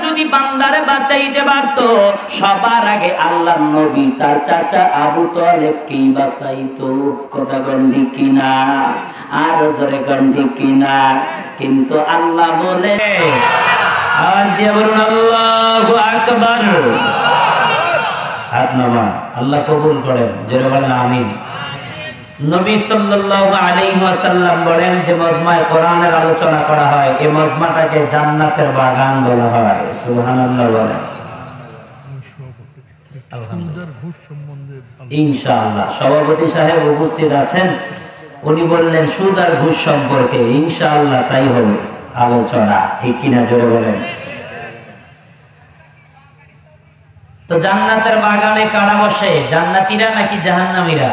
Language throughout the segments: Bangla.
যদি বান্দারে বাঁচাইতে পারতো, সবার আগে আল্লাহর নবী তার চাচা আবু তালেবকেই বাঁচাইতো। কথা বলেন ঠিক কিনা? আর জোরে কোন ঠিক কিনা? কিন্তু আল্লাহ বলে, আওয়াজ দিয়ে বলুন আল্লাহু আকবার। হাত নামা, আল্লাহ কবুল করেন, জোরে বলেন আমিন। নবী সাল্লাল্লাহু আলাইহি ওয়াসাল্লাম বলেন যে মজমায়ে কোরআনের আলোচনা করা হয়, এই মজমাটাকে জান্নাতের বাগান বলা হয়। সুবহানাল্লাহ বলেন। ইনশাআল্লাহ সভাপতি সাহেব উপস্থিত আছেন, উনি বললেন সুদ আর ঘুষ সম্পর্কে ইনশাআল্লাহ তাই হবে আলোচনা, ঠিক কিনা জোরে বলেন। তো জান্নাতের বাগানে কারা বসে? জান্নাতীরা নাকি জাহান্নামীরা?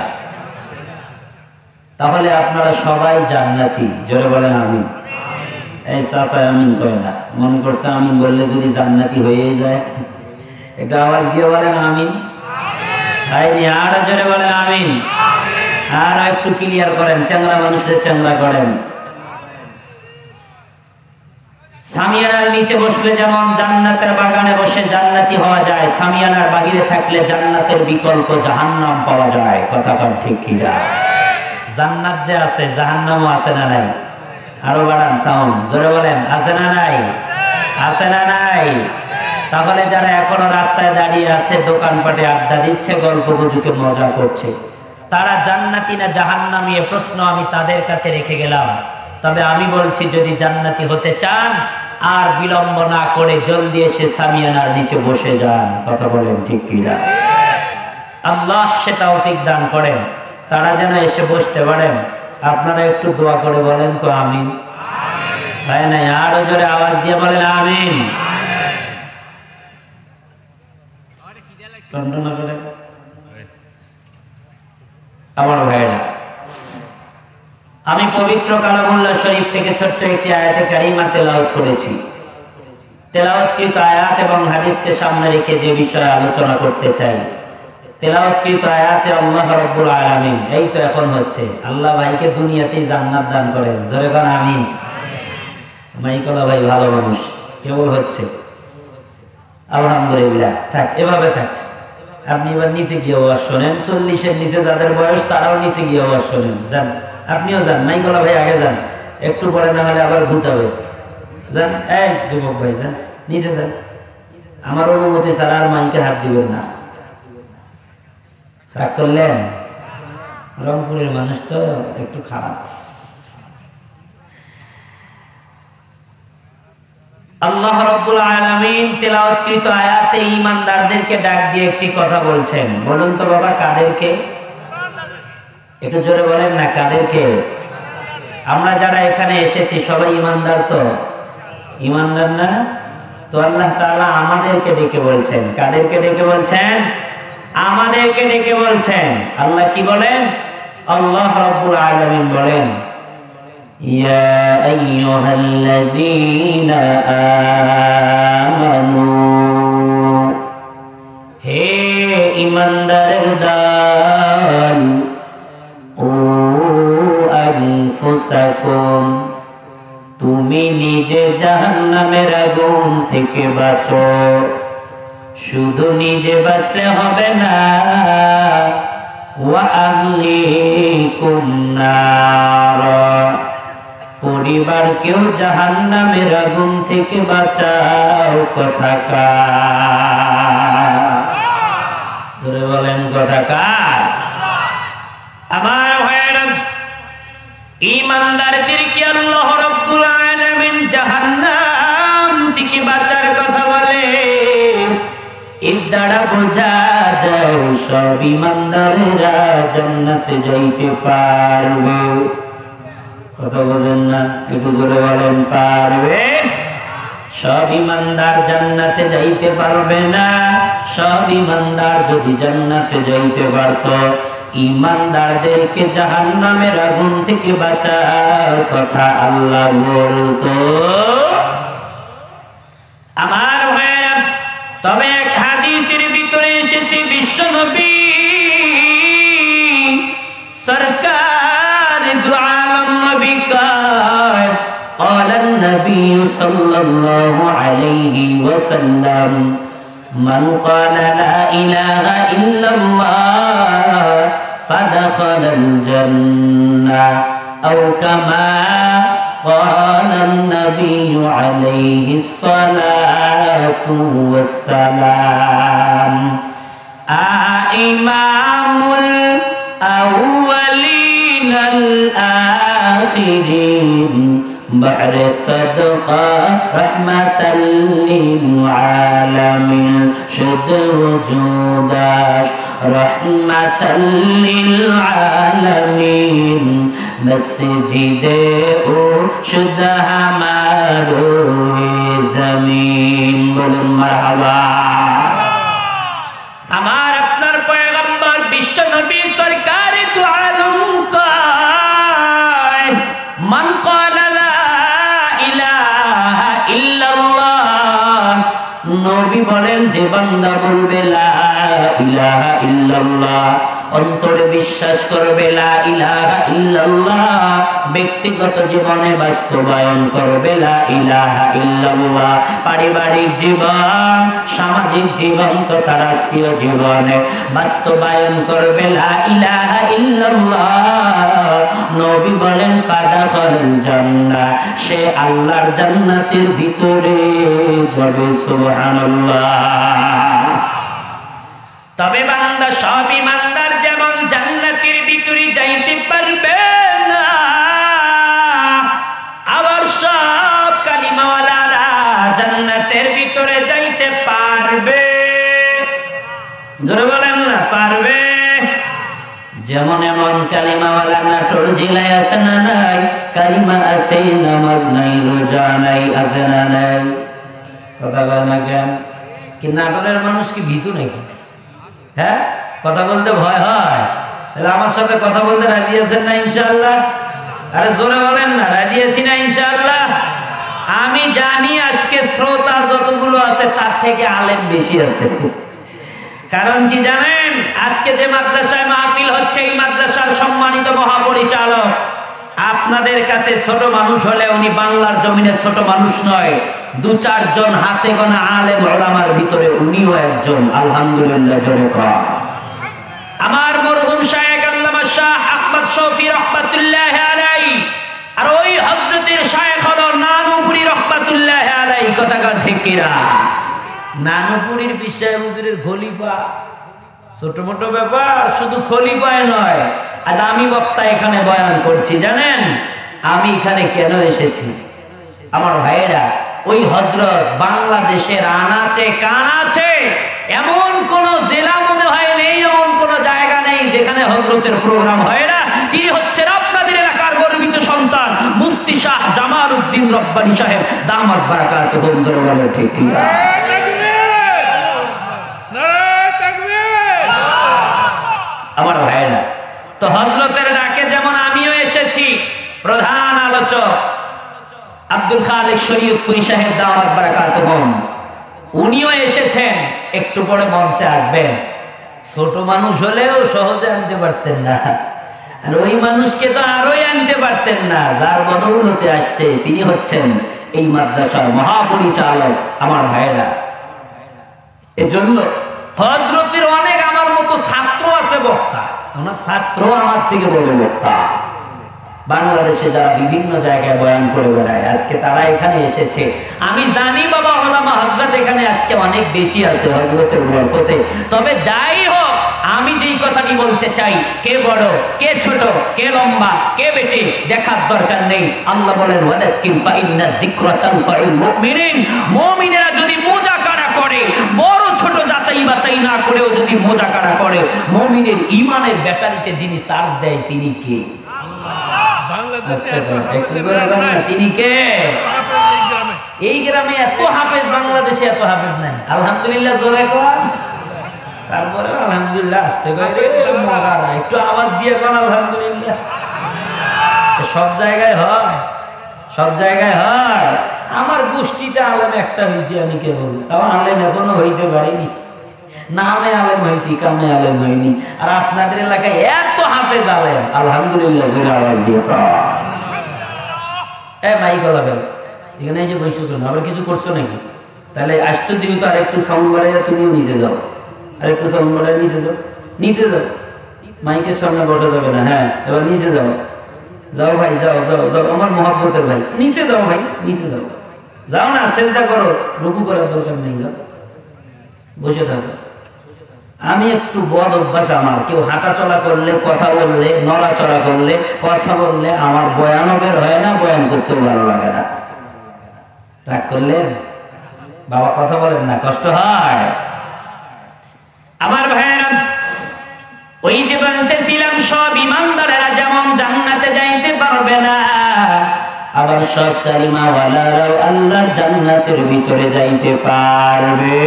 তাহলে আপনারা সবাই জান্নাতি, জোরে বলেন আমিন। এই চাচা আমিন কয় না, মনে করছে আমিন বললে যদি জান্নাতি হয়ে যায়। এটা আওয়াজ দিয়ে বলেন আমিন। তাইনি আর জোরে বলেন আমিন। আর একটু ক্লিয়ার করেন, চ্যাংরা মানুষের চ্যাংরা করেন। সামিয়ানার নিচে বসলে যেমন জান্নাতের বাগানে বসে জান্নাতি হওয়া যায়, সামিয়ানার বাহিরে থাকলে জান্নাতের বিকল্প জাহান্নাম পাওয়া যায়। কথা কন ঠিক কিনা? জান্নাত যে আছে, জাহান্নামও আছে না নাই? আরো বাড়ান সাউন্ড, জোরে বলেন আছে না নাই? আছে না নাই? তাহলে যারা এখনো রাস্তায় দাঁড়িয়ে আছে, দোকানপাটে আড্ডা দিচ্ছে, গল্প গুজবে মজা করছে, তারা জান্নাতি না জাহান্নামী? এ প্রশ্ন আমি তাদের কাছে রেখে গেলাম। তবে আমি বলছি, যদি জান্নাতি হতে চান আর বিলম্ব না করে জলদি এসে সামিয়ানার নিচে বসে যান। কথা বলেন ঠিক কিনা? আল্লাহ সে তৌফিক দান করেন, তারা যেন এসে বসতে পারেন। আপনারা একটু দোয়া করে বলেন তো আমিন। তাই না? আরো জোরে আওয়াজ দিয়ে বলেন আমিন। আমার ভাইরা, আমি পবিত্র কালামুল্লাহ শরীফ থেকে ছোট্ট একটি আয়াতে কারিমা তেলাওয়াত করেছি। তেলাওয়াতকৃত আয়াত এবং হাদিসকে সামনে রেখে যে বিষয়ে আলোচনা করতে চাই, তেলাওয়াতকৃত আয়াতে আল্লাহ রাব্বুল আলামিন, এই তো এখন হচ্ছে, আল্লাহ ভাইকে দুনিয়াতেই জান্নাত দান করেন, জোরে কোন আমিন। মাইকলা ভাই ভালো মানুষ, কেবল হচ্ছে, আলহামদুলিল্লাহ। থাক, এভাবে থাক। আপনি এবার নিচে গিয়ে ওয়াজ শোনেন, 40-এর নিচে যাদের বয়স তারাও নিচে গিয়ে ওয়াজ শোনেন। যান, আপনিও যান, মাইকলা ভাই আগে যান, একটু পরে না হলে আবার ঘুতাবে। যান, এই যুবক ভাই যান, নিচে যান। আমার অনুমতি ছাড়া আর মাইকে হাত দিবেন না। রাগ করলেন? রংপুরের মানুষ তো একটু খারাপ। আল্লাহ রাব্বুল আলামিন তেলাওয়াতকৃত আয়াতে ঈমানদারদেরকে ডাক দিয়ে একটি কথা বলছেন। বলুন তো বাবা, কাদেরকে? একটু জোরে বলেন না, কাদেরকে? আমরা যারা এখানে এসেছি সবাই ঈমানদার তো? ঈমানদার না? তো আল্লাহ তাআলা আমাদেরকে ডেকে বলছেন। কাদেরকে ডেকে বলছেন? আমাদেরকে ডেকে বলছেন। আল্লাহ কি বলেন? আল্লাহ রাব্বুল আলামিন বলেন, ইয়া আইয়ুহাল্লাযীনা আমানু, হে ঈমানদারের দল, ও আনফুসাকুম, তুমি নিজে জাহান্নামের আগুন থেকে বাঁচো। শুধু নিজে বাঁচলে হবে না, ওয়া আহলিকুম নার, পরিবারকেও জাহান্নামের আগুন থেকে বাঁচাও। কথা কার? জোরে বলেন কথা কার? আমার ভাইয়েরা, ঈমানদারদেরকে আল্লাহ রাব্বুল আলামিন জাহান্নাম থেকে বাঁচার কথা বলে। এর দ্বারা বোঝা যায় সব ঈমানদারেরা জান্নাতে যাইতে পারবে। কথা বোঝেন না? একটু জোরে বলেন, পারবে? সব ঈমানদার জান্নাতে যাইতে পারবে না। সব ঈমানদার যদি জান্নাতে যাইতে পারত, ঈমানদারদেরকে জাহান্নামের আগুন থেকে বাঁচার কথা আল্লাহ বলতো। আমার ভাইরা, তবে এক হাদিসের ভিতরে এসেছে, বিশ্বনবী সরকার দু আলম নবী কয়, ক্বালা النبي صلى الله عليه وسلم من قال لا إله إلا الله فدخل الجنة أو كما قال النبي عليه الصلاة والسلام إمام الأولين الآخرين بحر الصدقة رحمة للعالمين شد وجودك رحمة للعالمين مسجد شد हमारो ज़मीन बोलो मरहबा আমার আপনার পয়গম্বর বিশ্ব নবী সরকার দু আলম কয় মান ক্বালা লা ইলাহা ইল্লাল্লাহ নবী বলেন যে বান্দা বলবে লা ইলাহা ইল্লাল্লাহ অন্তরে বিশ্বাস করবে লা ইলাহা ইল্লাল্লাহ ব্যক্তিগত জীবনে বাস্তবায়ন করবে লা ইলাহা ইল্লাল্লাহ পারিবারিক জীবন সামাজিক জীবন তথা রাষ্ট্রীয় জীবনে বাস্তবায়ন করবে লা ইলাহা ইল্লাল্লাহ নবী বলেন ফাদাখালুল জান্নাহ সে আল্লাহর জান্নাতের ভিতরে যাবে সুবহানাল্লাহ তবে বান্দা সব ইমানদার যেমন জান্নাতের ভিতরে যাইতে পারবে না আবার সব কালিমাওয়ালারা জান্নাতের ভিতরে যাইতে পারবে জোরে বলেন না পারবে যেমন এমন কালিমাওয়ালা নাটোর জেলায় আছে না নাই কালিমা আছে নামাজ নাই রোজা নাই আছে না নাই কথা বলে না কেন কি নাটোরের মানুষ কি ভীতু নাকি হ্যাঁ কথা বলতে ভয় হয় তাহলে আমার সাথে কথা বলতে রাজি আছেন না ইনশাআল্লাহ আরে জোরে বলেন না রাজি আছি না ইনশাআল্লাহ আমি জানি আজকে শ্রোতা যতগুলো আছে তার থেকে আলেম বেশি আছে কারণ কি জানেন আজকে যে মাদ্রাসায় মাহফিল হচ্ছে এই মাদ্রাসার সম্মানিত মহাপরিচালক আপনাদের কাছে ছোট মানুষ হলে উনি বাংলার জমিনে ছোট মানুষ নয় দু চারজন হাতে গোনা আলেম ওলামার ভিতরে উনিও একজন আলহামদুলিল্লাহ জোরে কর আমার মরহুম শায়েখ আল্লামা শাহ আহমদ শফি রাহমাতুল্লাহ আলাইহি আর ওই হযরতের শায়েখ হলো নানুপুরি রাহমাতুল্লাহ আলাইহি কথা কার ঠিক কিনা নানুপুরির বিষয় হুজুরের খলিফা ছোট মোটো ব্যাপার শুধু খলিফায় নয় আজ আমি বক্তা এখানে বয়ান করছি জানেন আমি এখানে কেন এসেছি আমার ভাইরা ওই হযরত বাংলাদেশের আনাচে কানাচে এমন কোন জেলা মনে হয় নেই এমন কোন জায়গা নেই যেখানে হযরতের প্রোগ্রাম হয় না তিনি হচ্ছেন আপনাদের এলাকার গর্বিত সন্তান মুফতি শাহ জামাল উদ্দিন রব্বানী সাহেব দামাত বারাকাতুহুম জোরে ঠিক ঠিক আমার ভাইরা তো হযরতের ডাকে যেমন আমিও এসেছি প্রধান আলোচক আব্দুল খালিক শরীয়তপুরী সাহেব দাওয়াত বারাকাতুহুম উনিও এসেছেন একটু পরে মঞ্চে আসবেন ছোট মানুষ হলেও সহজে আনতে পারতেন না আর ওই মানুষকে তো আরোই আনতে পারতেন না যার বদৌলতে আসছে তিনি হচ্ছেন এই মাদ্রাসার মহাপরিচালক আমার ভাইরা এজন্য হযরতের অনেক আমার মতো ছাত্র আছে বক্তা ওনার ছাত্র আমার থেকে বড় বক্তা বাংলাদেশে যারা বিভিন্ন জায়গায় বয়ান করে বেড়ায় আজকে তারা এখানে এসেছে আমি জানি বাবা ওলামা হযরত এখানে আজকে অনেক বেশি আছে হযরতের বরকতে তবে যাই হোক আমি যেই কথাটি বলতে চাই কে বড় কে ছোট কে লম্বা কে বেটে দেখার দরকার নেই আল্লাহ বলেন ওয়াদাক্কির ফাইন্না যিকরা তানফাউল মুমিনিন মুমিনেরা যদি মুজাকারা করে বড় ছোট যাচাই বাছাই না করেও যদি মুজাকারা করে মুমিনের ঈমানের ব্যাটারিতে যিনি চার্জ দেয় তিনি কে বাংলাদেশে তিনি কে এই গ্রামে এত হাফেজ বাংলাদেশে এত হাফেজ নাই আলহামদুলিল্লাহ জোরে কর তারপরে আলহামদুলিল্লাহ আসতে কইরে মগারা একটু আওয়াজ দিয়ে কোন আলহামদুলিল্লাহ সব জায়গায় হয় সব জায়গায় হয় আমার গোষ্ঠীতে আলেম একটা হইছে আমি কেবল তাও আলেম এখনো হইতে পারিনি নামে আলেম হইছি কামে আলেম হইনি আর আপনাদের এলাকায় এত হাফেজ আলেম আলহামদুলিল্লাহ জোরে আওয়াজ দিয়ে এ মাইক লাগাও এখানে যে বসে কেন, আবার কিছু করছো নাকি? তাহলে আসছো জীবিত, আর একটু সাউন্ড বাড়াইয়া তুমিও নিচে যাও, আর একটু সাউন্ড বাড়াইয়া নিচে যাও, নিচে যাও, মাইকের সামনে বসা যাবে না। হ্যাঁ, এবার নিচে যাও, যাও ভাই, যাও যাও যাও, আমার মহব্বতের ভাই, নিচে যাও ভাই, নিচে যাও, যাও না, চেষ্টা করো, রুকু করার দরকার নেই, যাও, বসে থাকো। আমি একটু বদ অভ্যাস আমার, কেউ হাঁটা চলা করলে, কথা বললে, নড়াচড়া করলে, কথা বললে আমার বয়ানও বের হয় না, বয়ান করতে ভালো লাগে না। রাগ করলেন বাবা? কথা বলেন না, কষ্ট হয় আমার ভাইয়েরা। ওই যে বলতেছিলাম, সব ইমানদারেরা যেমন জান্নাতে যাইতে পারবে না, আবার সব কালিমাওয়ালারাও আল্লাহর জান্নাতের ভিতরে যাইতে পারবে।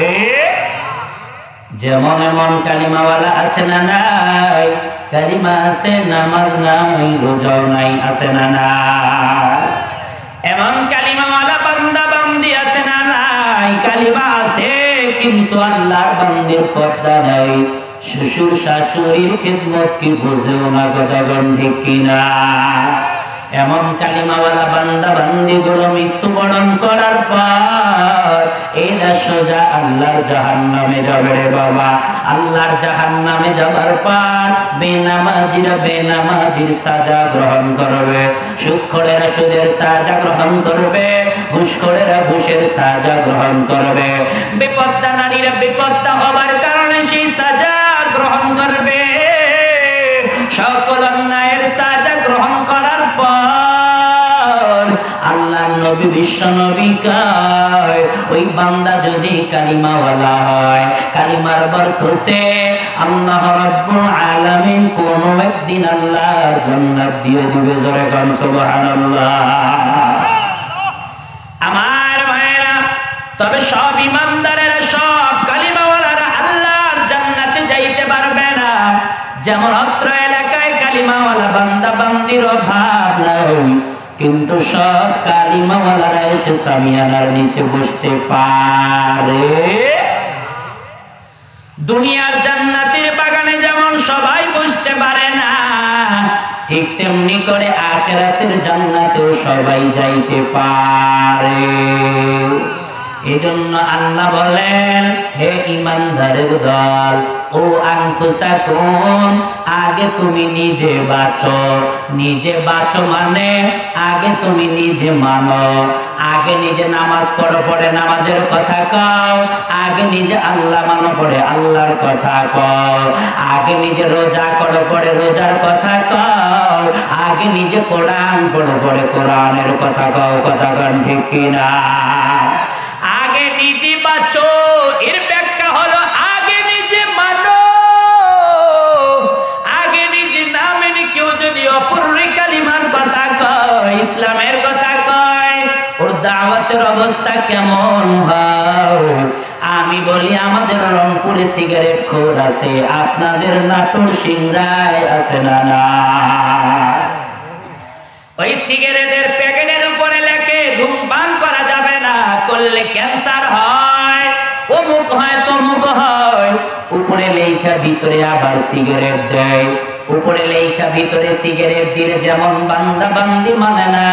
যেমন এমন কালিমাওয়ালা আছে না নাই? কালিমা আছে, নামাজ নাই, রোজাও নাই, আছে না নাই? এমন কালিমাওয়ালা বান্দা বান্দি আছে না নাই? কালিমা আছে কিন্তু আল্লাহর বান্দির পর্দা নাই, শ্বশুর শাশুড়ির খিদমত কি বুঝেও না, কথা ঠিক কিনা? এমন কালিমাওয়ালা বান্দা বান্দি গুলো মৃত্যুবরণ করার পর এরা সোজা আল্লাহর জাহান্নামে যাবে রে বাবা। আল্লাহর জাহান্নামে যাবার পর বেনামাজিরা বেনামাজির সাজা গ্রহণ করবে, সুদখোরেরা সুদের সাজা গ্রহণ করবে, ঘুষখোরেরা ঘুষের সাজা গ্রহণ করবে, বিপদা নারীরা বিপদা হবার কারণে সেই সাজা গ্রহণ করবে। সকল অন্যায়ের সাজা গ্রহণ করার পর আল্লাহর নবী বিশ্ব নবী কয়, ওই বান্দা যদি কালিমাওয়ালা হয়, কালিমার বরকতে আল্লাহ রাব্বুল আলামিন কোন একদিন আল্লাহ জান্নাত দিয়ে দিবে। জোরে কোন সুবহানাল্লাহ। আমার ভাইরা, তবে সব ইমানদারেরা, সব কালিমাওয়ালারা আল্লাহর জান্নাতে যাইতে পারবে না। যেমন অত্র এলাকায় কালিমাওয়ালা বান্দা বান্দির অভাব নাই, কিন্তু সব কালিমাওয়ালারা এসে সামিয়ানার নিচে বসতে পারে। দুনিয়ার জান্নাতের বাগানে যেমন সবাই বসতে পারে না, ঠিক তেমনি করে আখিরাতের জান্নাতেও সবাই যাইতে পারে। এজন্য আল্লাহ বলেন, হে ইমানদারের দল, ও আনফুসাকুম, আগে তুমি নিজে বাঁচো। নিজে বাঁচো মানে আগে তুমি নিজে মানো, আগে নিজে নামাজ পড়ো, পড়ে নামাজের কথা কও, আগে নিজে আল্লাহ মানো, পড়ে আল্লাহর কথা কও, আগে নিজে রোজা করো, পড়ে রোজার কথা কও, আগে নিজে কোরআন পড়ো, পড়ে কোরআনের কথা কও। কথা কন ঠিক কিনা? আগে নিজে বাঁচো, এর ব্যাখ্যা হলো আগে নিজে মানো। আগে নিজে না মেনে কেউ যদি অপূর্ণ কালিমার কথা কয়, ইসলামের কথা কয়, ওর দাওয়াতের অবস্থা কেমন হয়? আমি বলি, আমাদের রংপুরে সিগারেট খোর আছে, আপনাদের নাটোর সিংড়ায় আছে না না? ওই সিগারেটের প্যাকেটের উপরে লেখে ধূমপান করা যাবে না, করলে ক্যান্সার হয়, অমুক হয়, তমুক হয়। উপরে লেখা, ভিতরে আবার সিগারেট দেয়। উপরে লেখা, ভিতরে সিগারেট দিলে যেমন বান্দা বান্দি মানে না,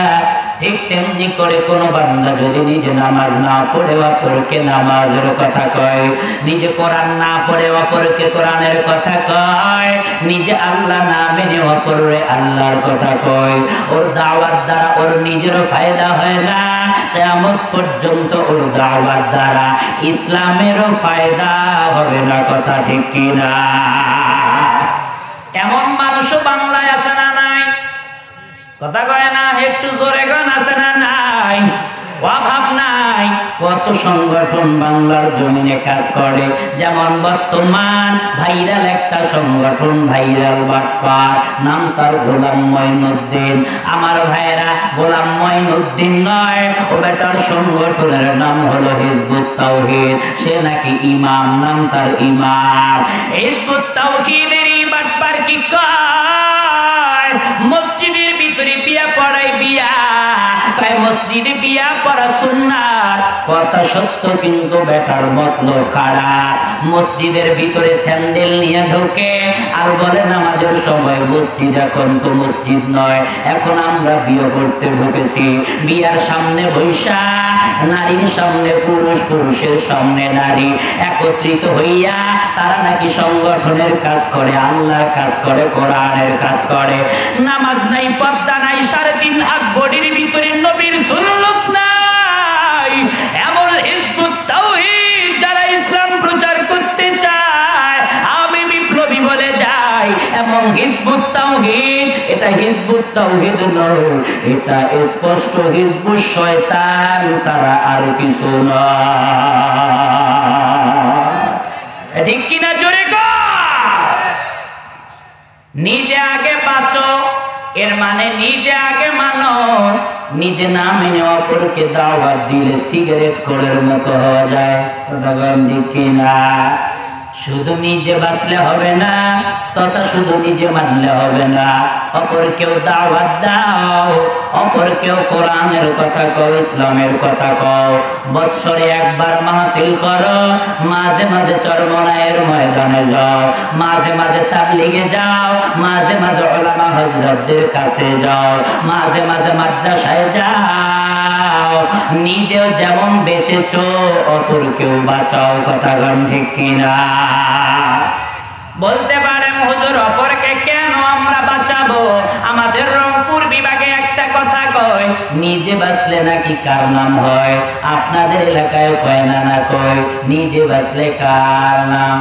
ঠিক তেমনি করে কোন বান্দা যদি নিজে নামাজ না পড়ে অপরকে নামাজের কথা কয়, নিজে কোরআন না পড়ে অপরকে কোরআনের কথা কয়, নিজে আল্লাহ না মেনে অপরে আল্লাহর কথা কয়, ওর দাওয়াত দ্বারা ওর নিজেরও ফায়দা হয় না, কিয়ামত পর্যন্ত ওর দাওয়াত দ্বারা ইসলামেরও ফায়দা হবে না। কথা ঠিক কিনা? এমন মানুষও বাংলায় আছে না নাই? কথা কয় না, একটু জোরে গান আছে না নাই? অভাব নাই। কত সংগঠন বাংলার জমিনে কাজ করে, যেমন বর্তমান ভাইরাল একটা সংগঠন, ভাইরাল বাটপার, নাম তার গোলাম মঈনুদ্দিন। আমার ভাইয়েরা, গোলাম মঈনুদ্দিন নয়, ও বেটার সংগঠনের নাম হলো হিজবুত তাওহীদ। সে নাকি ইমাম, নাম তার ইমাম। হিজবুত তাওহীদের বাটপার কি কয়? মসজিদের ভিতরে বিয়া পড়াই, বিয়া কয় মসজিদে বিয়া পড়া সুন্নাত, কথা সত্য কিন্তু বেটার মতলব খারাপ। মসজিদের ভিতরে স্যান্ডেল নিয়ে ঢোকে আর বলে নামাজের সময় মসজিদ। এখন তো মসজিদ নয়, এখন আমরা বিয়ে করতে ঢুকেছি। বিয়ার সামনে বৈশা নারীর সামনে পুরুষ, পুরুষের সামনে নারী একত্রিত হইয়া তারা নাকি সংগঠনের কাজ করে, আল্লাহর কাজ করে, কোরআনের কাজ করে। নামাজ নাই, পর্দা নাই, 3.5 হাত বডির ভিতরে নবীর সুন্নাত নাই। এমন হিজবুত তাওহীদ যারা ইসলাম প্রচার করতে চায়, আমি বিপ্লবী বলে যাই, এমন হিজবুত তাওহীদ, এটা হিজবুত তাওহীদ নয়, এটা স্পষ্ট হিজবুত শয়তান ছাড়া আর কিছু নয়। ঠিক কিনা জোরে কর। নিজে আগে বাঁচো, এর মানে নিজে আগে মানো। নিজে না মেনে অপরকে দাওয়াত দিলে সিগারেট খোরের মতো হয়ে যায়। কথা বলেন ঠিক কিনা? শুধু নিজে বাঁচলে হবে না, তথা শুধু নিজে মানলে হবে না, অপরকেও দাওয়াত দাও, অপরকেও কোরআনের কথা কও, ইসলামের কথা কও। বৎসরে একবার মাহফিল করো, মাঝে মাঝে চরমনায়ের ময়দানে যাও, মাঝে মাঝে তাবলিগে যাও, মাঝে মাঝে উলামা হযরতদের কাছে যাও, মাঝে মাঝে মাদ্রাসায় যাও। নিজেও যেমন বেঁচেছো অপরকেও বাঁচাও। কথা বলেন ঠিক কিনা? বলতে পারেন হুজুর অপরকে কেন আমরা বাঁচাবো? আমাদের রংপুর বিভাগে একটা কথা কয়, নিজে বাঁচলে নাকি কার নাম হয়? আপনাদের এলাকায় কয় না? না কয় নিজে বাঁচলে কার নাম?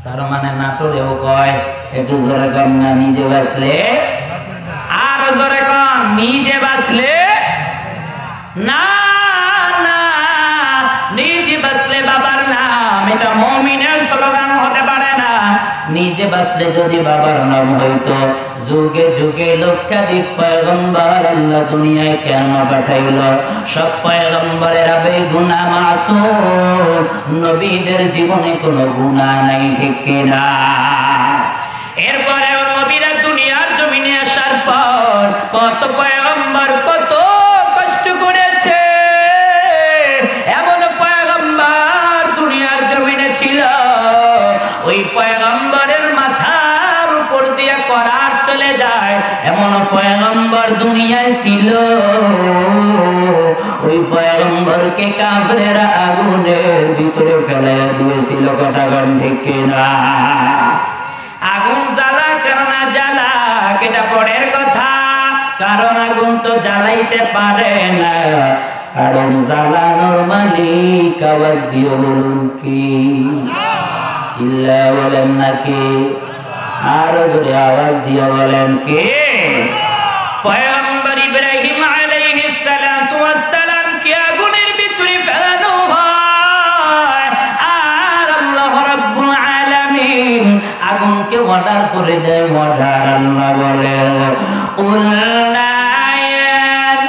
তার মানে নাটোরেও কয়। একটু জোরে কন না, নিজে বাঁচলে। আরো জোরে কন, নিজে বাঁচলে না। না, নিজে বাঁচলে বাবার নাম, এটা মুমিনের স্লোগান হতে পারে না। নিজে বাঁচলে যদি বাবার নাম হইতো, যুগে যুগে লক্ষাধিক পয়গম্বর আল্লাহ দুনিয়ায় কেন পাঠাইলো? সব পয়গম্বরেরা বেগুনাহ মাসুম, নবীদের জীবনে কোনো গুনাহ নাই। ঠিক কিনা? এরপরে নবীরা দুনিয়ার জমিনে আসার পর কত পয়গম্বর কত কষ্ট করেছে। এমন পয়গম্বর দুনিয়ার জমিনে ছিল, ওই পয়গম্বরের মাথার উপর দিয়ে করার চলে যায়, এমন পয়গম্বর দুনিয়ায় ছিল। ওই পয়গম্বরকে কাফেররা আগুনের ভিতরে ফেলে দিয়েছিল। কথা বলেন ঠিক কিনা? আগুন জ্বালা কেন না জ্বালা এটা পরের কথা, কারণ আগুন তো জ্বালাইতে পারে না, কারণ জ্বালানোর মালিক। আওয়াজ দিয়ে বলুন কি? চিল্লায় বলেন নাকি? আরো জোরে আওয়াজ দিয়ে বলেন কে? পয়গম্বর ইব্রাহিম আলাইহিস সালাতু ওয়াস সালাম কে আগুনের ভিতরে ফেলানো হয়, আর আল্লাহ রাব্বুল আলামিন আগুনকে অর্ডার করে দেয়। অর্ডার আল্লাহ বলেন, কুলনা ইয়া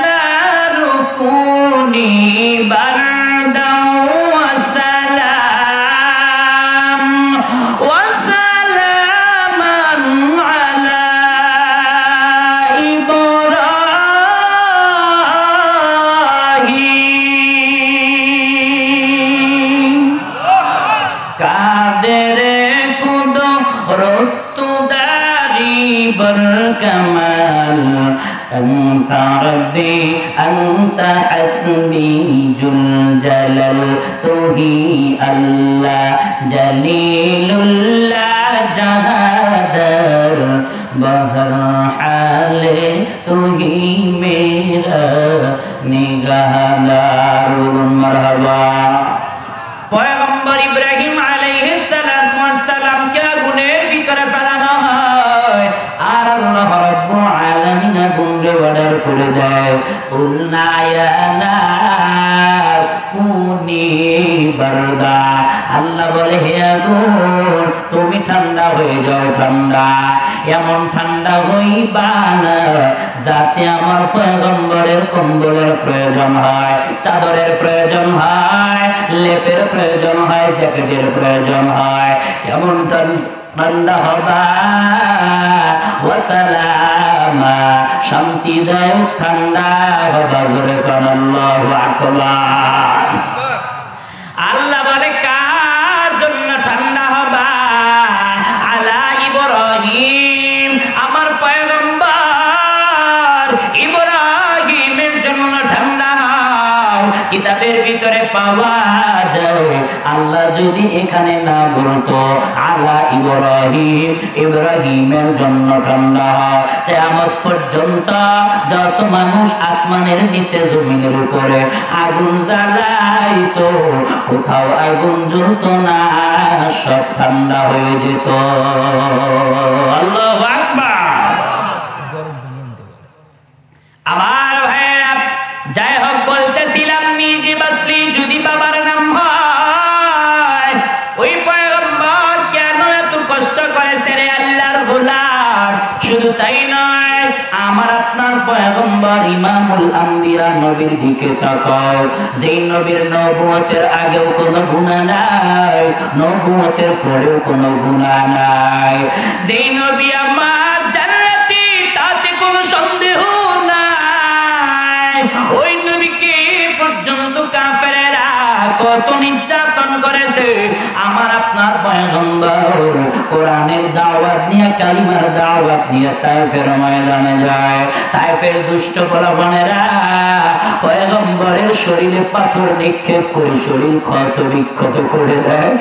নারু কুনি বারদাও ওয়া সালাম ওয়া সালামান আলা ইব্রাহিম। কাদের রত্তুদারি বরকমাল আনতা রব্বি আনতা হাসবি জুল জালাল, তুহি আল্লাহ জলিলুল্লাহ জাহাদার বহর হালে, তুহি মেরা নিগাহদার। মারহাবা। পয়গম্বর ইব্রাহিম আলাইহিস সালাতু ওয়াস সালাম কে আগুনের ভিতরে ফেলানো হয়, আর আল্লাহ রাব্বুল আলামিন আগুনকে অর্ডার করে দেয়, কুলনা ইয়া নার কুনি বারদা। আল্লাহ বলে, হে আগুন তুমি ঠান্ডা হয়ে যাও। ঠান্ডা এমন ঠান্ডা হইবা না যাতে আমার পয়গম্বরের কম্বলের প্রয়োজন হয়, চাদরের প্রয়োজন হয়, লেপের প্রয়োজন হয়, জ্যাকেটের প্রয়োজন হয়। কেমন ঠান্ডা হবা? ওয়া সালাম মা শান্তিদায়ক ঠান্ডা হবা জোরে কোন আল্লাহু আকবার। আল্লাহ বলে কার জন্য ঠান্ডা হবা? আলা ইব্রাহিম, আমার পয়গম্বর ইব্রাহিমের জন্য ঠান্ডা হও। কিতাবের ভিতরে পাওয়া যায় আল্লাহ যদি এখানে না বলতো আলা ইব্রাহিম, ইব্রাহিমের জন্য ঠান্ডা হও, কিয়ামত পর্যন্ত যত মানুষ আসমানের নিচে জমিনের উপরে আগুন জ্বালাইতো কোথাও আগুন জ্বলতো না, সব ঠান্ডা হয়ে যেত। আল্লাহু আকবার। আমার ভাইরা, যাই হোক বলতেছিলাম নিজে বাঁচলি যদি বাবার নাম হয়, ওই পয়গম্বর কেন এত কষ্ট করেছে রে আল্লাহর গোলাম? শুধু তাই নয়, আমার আপনার পয়গম্বর ইমামুল আম্বিয়া নবীর দিকে তাকাও, যেই নবীর নবুয়তের আগেও কোনো গুনাহ নাই, নবুয়তের পরেও কোনো গুনাহ নাই, যেই নবী আমার জান্নাতি তাতে কোনো সন্দেহ নাই, ওই নবীকে পর্যন্ত কাফেরেরা কত নির্যাতন করেছে। আমার আপনার পয়গম্বর কোরআনের দাওয়াত নিয়ে, কালিমার দাওয়াত নিয়ে তায়েফের ময়দানে যায়। তায়েফের দুষ্ট পোলাপানেরা পয়গম্বরের শরীরে পাথর নিক্ষেপ করে শরীর ক্ষত বিক্ষত করে দেয়।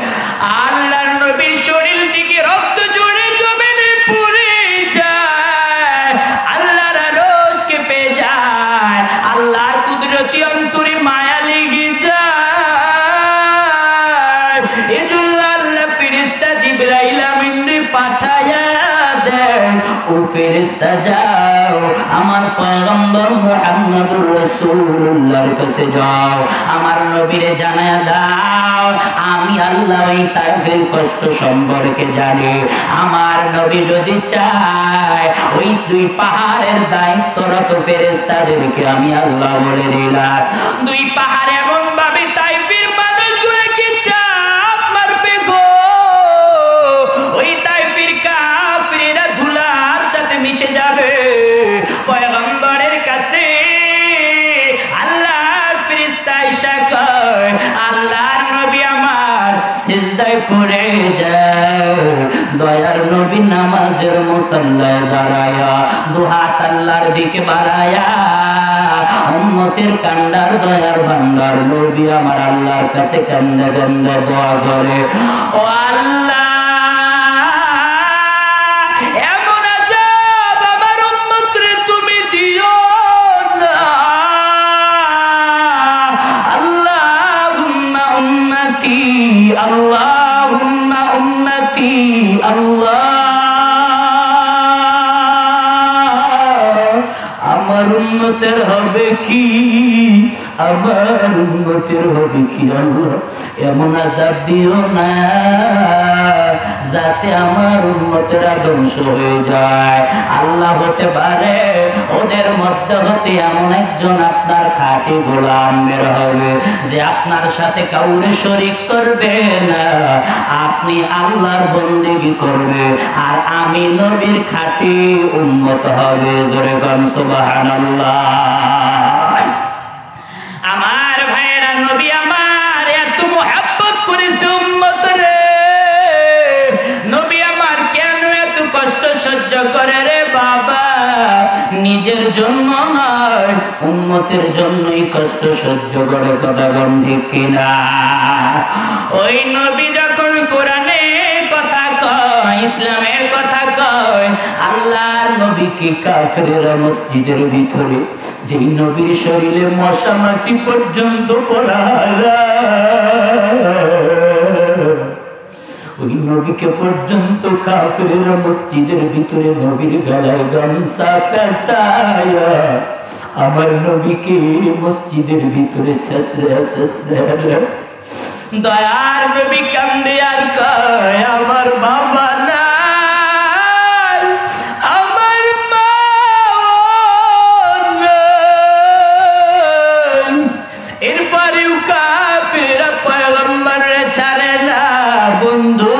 আল্লাহর নবীর শরীর থেকে রক্ত জড়ে জমিনে পড়ে যায়, আল্লাহর আরশ কেঁপে যায়, আল্লাহর কুদরতি অন্তরে মায়া লেগে যায়। এজন্য আল্লাহ ফেরেশতা জিবরাইল আমিনকে পাঠায়া দেন, ও ফেরেশতা যাও আমার পয়গম্বর মুহাম্মদুর রাসূলুল্লাহর কাছে যাও, আমার নবীরে জানায়া দাও আমি আল্লাহ এই তায়েফের কষ্ট সম্পর্কে জানি। আমার নবী যদি চায় ওই দুই পাহাড়ের দায়িত্বরত ফেরেশতাদেরকে আমি আল্লাহ বলে দিলাম, দুই পাহাড় এমন ভাবে তায়েফের মানুষগুলোকে চাপ মারবে গো, ওই তায়েফের কাফিররা ধুলার সাথে মিশে যাবে। পয়গম্বরের কাছে আল্লাহর ফেরেশতা আয়েশা কয়, আল্লাহর নবী আমার সিজদায় পড়ে যায়, দয়ার নবী নামাজের মুসাল্লায় দাঁড়ায়া দুহাত আল্লাহর দিকে বাড়ায়া উম্মতের কান্ডার দয়ার ভান্ডার নবী আমার আল্লাহর কাছে কান্দে কান্দে দোয়া করে, ও আল্লাহ এমন আযাব আমার উম্মতরে তুমি দিও না, আল্লাহুম্মা উম্মতি, আল্লাহুম্মা উম্মতি, আল্লাহ আমার উম্মতের হবে কি, আমার উম্মতের হবে কি, আল্লাহ এমন আযাব দিও না যাতে আমার উম্মতেরা ধ্বংস হয়ে যায়। আল্লাহ হতে পারে ওদের মধ্যে হতে এমন একজন আপনার খাঁটি গোলাম বের হবে যে আপনার সাথে কাউরে শরীক করবে না, আপনি আল্লাহর বন্দেগী করবে, আর আমি নবীর খাঁটি উম্মত হবে। জোরে গান সুবহানাল্লাহ। আমার ভাইয়েরা, নবী আমার এত মুহাব্বত করেছে উম্মত রে, নবী আমার কেন এত কষ্ট সহ্য করে রে বাবা? নিজের জন্য নয়, উম্মতের জন্যই কষ্ট সহ্য করে, কথা গণ ঠিক কিনা? ওই নবী যখন কোরআনে কথা কয়, ইসলামের কথা কয়, আল্লাহর নবীকে কাফেররা মসজিদের ভিতরে যেই নবীর শরীরে মশা মাছি পর্যন্ত পড়ালা, ওই নবীকে পর্যন্ত কাফেররা মসজিদের ভিতরে নবীর গলায় গামছা পেঁচায়া আমার নবীকে মসজিদের ভিতরে শেষরা শেষরা দয়ার নবী কান্দে আর কয়, আমার বাবা নাই, আমার মা নাই। এরপরেও কাফেররা পয়গম্বরে ছাড়ে না। বন্ধু,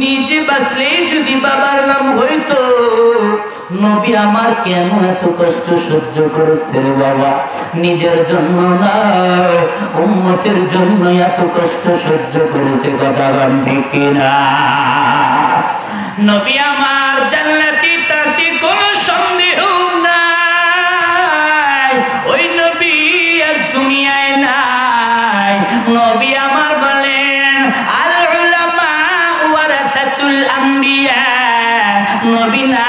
নিজে বাঁচলে যদি বাবার নাম হইতো নবী আমার কেন এত কষ্ট সহ্য করেছে রে বাবা? নিজের জন্য না, উম্মতের জন্য এত কষ্ট সহ্য করেছে। কথা বলেন ঠিক কিনা? নবী আমার জান্নাতি, তাতে কোনো সন্দেহ নাই। ওই নবী আজ দুনিয়ায় নাই। নবী আমার বলেন আল উলামা ওয়ারাসাতুল আম্বিয়া। নবী নাই,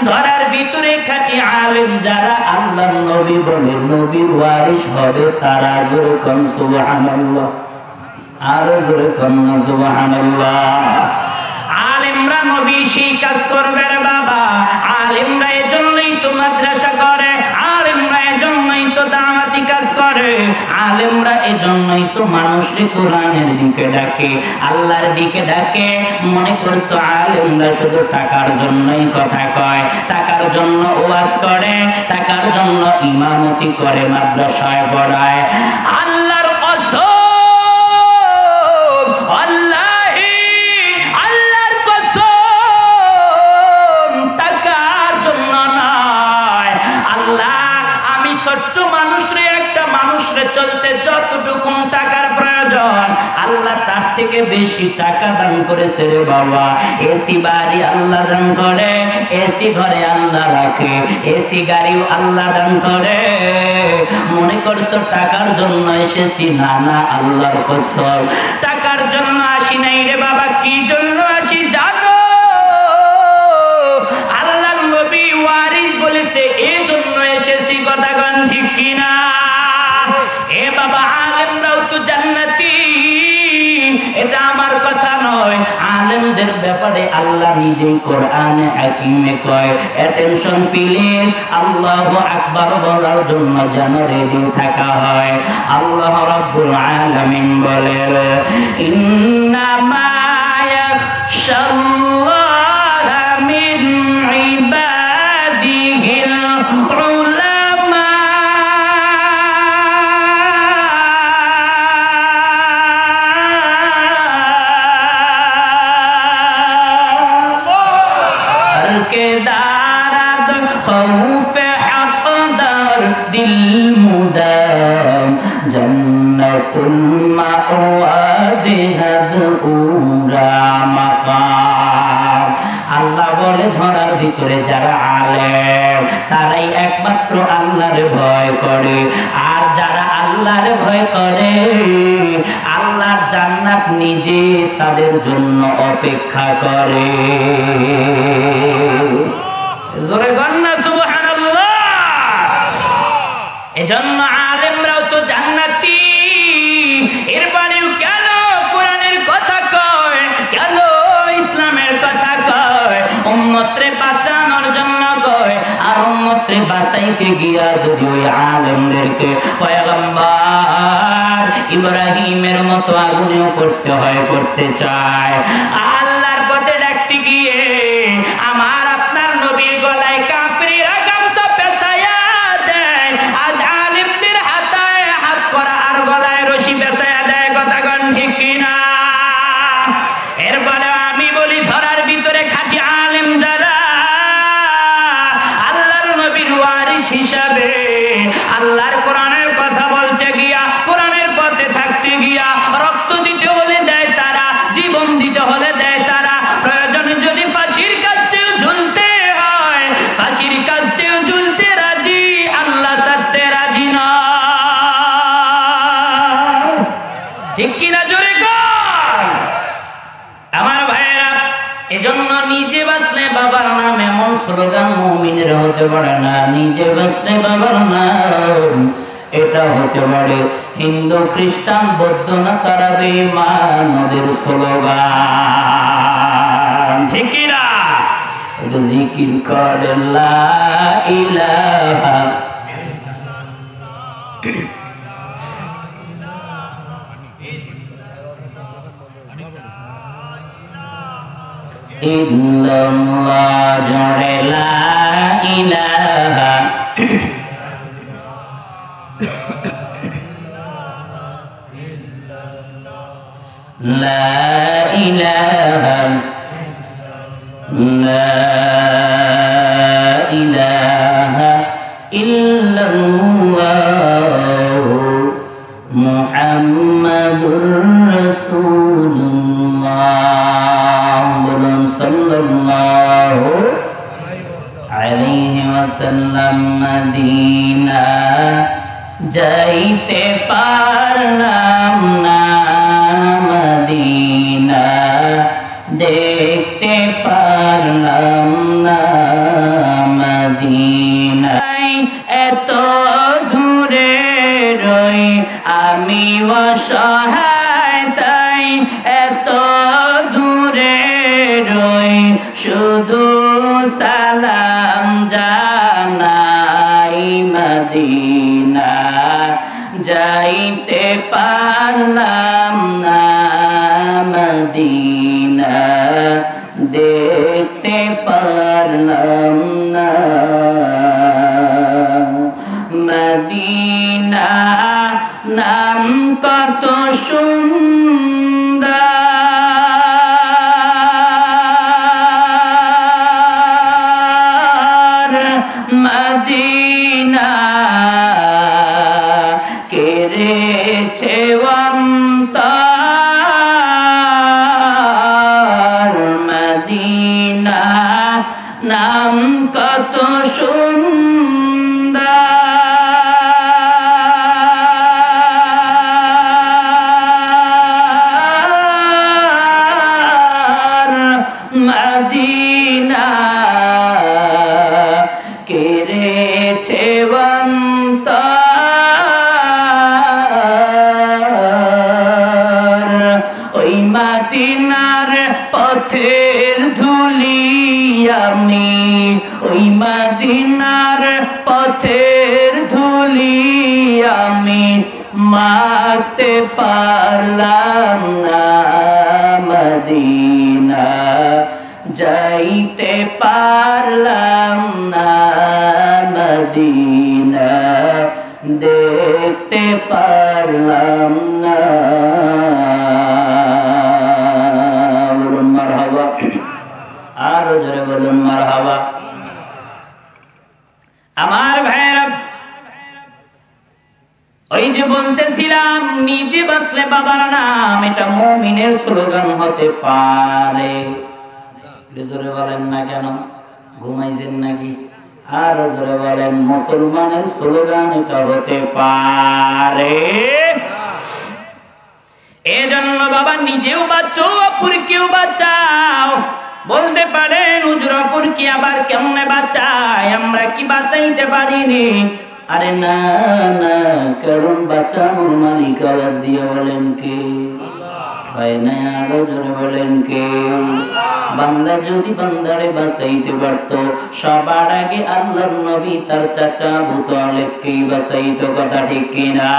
ধরার ভিতরে খাঁটি আলেম যারা আল্লাহ নবী বলে নবীর ওয়ারিস হবে তারা। জোরে কোন সুবহানাল্লাহ, আরো জোরে কোন সুবহানাল্লাহ। আলেমরা নবী সেই কাজ করবে রে বাবা। আলেমরা এজন্যই তো মাদ্রাসা করে, আলেমরা এজন্যই তো দাওয়াতি কাজ করে, আলেমরা এজন্যই তো মানুষকে কোরআনের দিকে ডাকে, আল্লাহর দিকে ডাকে। মনে করছো আলেমরা শুধু টাকার জন্যই কথা কয়, টাকার জন্য ওয়াজ করে, টাকার জন্য ইমামতি করে, মাদ্রাসায় পড়ায়? আল্লাহর কসম, আল্লাহর কসম, টাকার জন্য নয়। আল্লাহ আমি ছোট্ট মানুষরে, একটা মানুষরে চলতে যতটুকু টাকার প্রয়োজন আল্লাহ তার থেকে বেশি টাকা দান করেছে রে বাবা। এসি বাড়ি আল্লাহ দান করে, এসি ঘরে আল্লাহ রাখে, এসি গাড়িও আল্লাহ দান করে। মনে করছো টাকার জন্য এসেছি? না না, আল্লাহর কসম টাকার জন্য আসি নাই রে বাবা। কি জন্য আসি জানো? আল্লাহর নবী ওয়ারিস বলেছে এই জন্য এসেছি। কথা কোন ঠিক কিনা? এ বাবা, আলেমরাও তো জান্নাতি, এটা আমার কথা নয়। আলেমদের ব্যাপারে আল্লাহ নিজেই কোরআনে হাকিমে কয়, অ্যাটেনশন প্লিজ, আল্লাহু আকবার বলার জন্য যেন রেডি থাকা হয়। আল্লাহ রাব্বুল আলামিন বলেন ইন্নামা ইয়াখশাল্লাহা মিন ইবাদিহিল উলামা। के दारद खौफ हक़दार दिल मुदाम जन्नतुल मावा बेहद उरा मकाम। আল্লাহ বলে ধরার ভিতরে যারা আলেম তারাই একমাত্র আল্লাহর ভয় করে। আর যারা আল্লাহর ভয় করে আল্লাহর জান্নাত নিজে তাদের জন্য অপেক্ষা করে। জোরে গন্না সুবহানাল্লাহ। এজন্য আলেমরাও তো জান্নাতি। এরপরেও কেন কোরআনের কথা কয়, কেন ইসলামের কথা কয়? উম্মতরে বাঁচানোর জন্য কয়। আর উম্মতরে বাঁচাইতে গিয়া যদি ওই আলেমদেরকে পয়গম্বর ইব্রাহিমের মতো আগুনেও পড়তে হয়, পড়তে চায়, আল্লাহর পথে ডাকতে গিয়ে আমার আপনার নবীর গলায় কাফিররা গামছা পেঁচাইয়া দেয়, আজ আলেমদের হাতায় হাত করা আর গলায় রশি পেঁচাইয়া দেয়। কথা কোন ঠিক কিনা? এরপরে আমি বলি ধরার ভিতরে খাঁটি আলেম যারা আল্লাহর নবীর ওয়ারিস হিসাবে আল্লাহর কোরআনের কথা বলতে গিয়া, কোরআনের পথে থাকতে গিয়া রক্ত দিতে হলে দেয় তারা, জীবন দিতে হলে দেয় তারা। প্রয়োজনে যদি ফাঁসির কাছেও ঝুলতে হয়, ফাঁসির কাছেও ঝুলতে রাজি, আল্লাহ ছাড়তে রাজি না। ঠিক কিনা? জোরে কর আমার ভাইয়েরা। এজন্য নিজে বাঁচলে বাবার নাম এমন স্লোগান মুমিনের হতে পারে না। নিজে বাঁচলে বাবার নাম এটা হতে পারে হিন্দু, খ্রিস্টান, বৌদ্ধ, নাসারা, বেঈমান ওদের স্লোগান। ঠিক কিনা? এটা জিকির করে লা ইলাহা ইল্লাল্লাহ, জোরে লা ইলাহা লা ইলাহা যাইতে পারলাম না মদিনা, দেখতে পারলাম না মদিনা। এত দূরে রই আমি অসহায়, তাই এত দূরে রই শুধু সালাম জানাই মদিনা। যাইতে পারলাম না মদিনা, দেখতে পারলাম না মদিনা। নাম কত সুন্দর মদিনা, কেড়েছে অন্তর মদিনা। নাম কত সুন্দর মদিনা, কেড়েছে অন্তর। ওই মদিনার পথের ধুলি আমি, ওই মদিনার পথের ধুলি আমি মাখতে পারলাম না মদিনা। যাইতে পারলাম না মদিনা, দেখতে পারলাম না। বলুন মারহাবা, আরো জোরে বলুন মারহাবা। আমার ভাইরা, ওই যে বলতেছিলাম নিজে বাঁচলে বাবার নাম, এটা মুমিনের স্লোগান হতে পারে। জোরে বলেন না কেন, ঘুমাইছেন নাকি? আর জোরে বলেন, মুসলমানের স্লোগান এটা হতে পারে। এজন্য বাবা নিজেও বাঁচো, অপরকেও বাঁচাও। বলতে পারেন হুজুর অপরকে আবার কেমনে বাঁচায়, আমরা কি বাঁচাইতে পারিনি? আরে না না, কারণ বাঁচানোর মালিক আওয়াজ দিয়ে বলেন কে? হয় না, আরো জোরে বলেন কে? বান্দা যদি বান্দারে বাঁচাইতে পারত, সবার আগে আল্লাহর নবী তার চাচা আবু তালেবকেই বাঁচাইতো। কথা ঠিক কিনা?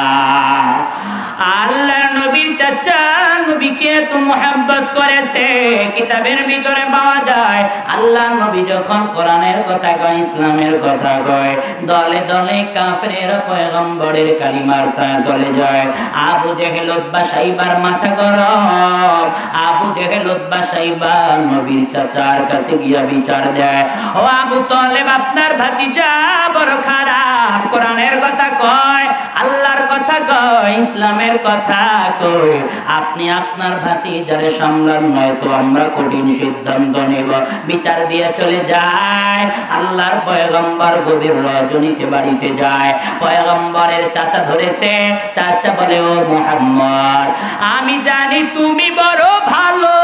আল্লাহর নবীর চাচা নবীকে এত মুহাব্বত করেছে, কিতাবের ভিতরে পাওয়া যায়। আল্লাহ নবী যখন কোরআনের কথা কয়, ইসলামের কথা কয়, দলে দলে কাফেরেরা পয়গম্বরের কালিমার ছায়া তলে যায়। আবু জেহেল উতবা সাইবার মাথা গরম, আবু জেহেল উতবা সাইবা নবীর চাচার কাছে গিয়া বিচার দেয়, ও আবু তালেব আপনার ভাতিজা বড় খারাপ, কোরআনের কথা কয়, আল্লাহর কথা কয়, ইসলামের কথা কয়, আপনি আপনার ভাতিজারে সামলান, নয়তো আমরা কঠিন সিদ্ধান্ত নেব। বিচার দিয়ে চলে যায়। আল্লাহর পয়গম্বর গভীর রজনীতে বাড়িতে যায়। পয়গম্বরের চাচা ধরেছে, চাচা বলে, ও মুহাম্মদ, আমি জানি তুমি বড় ভালো,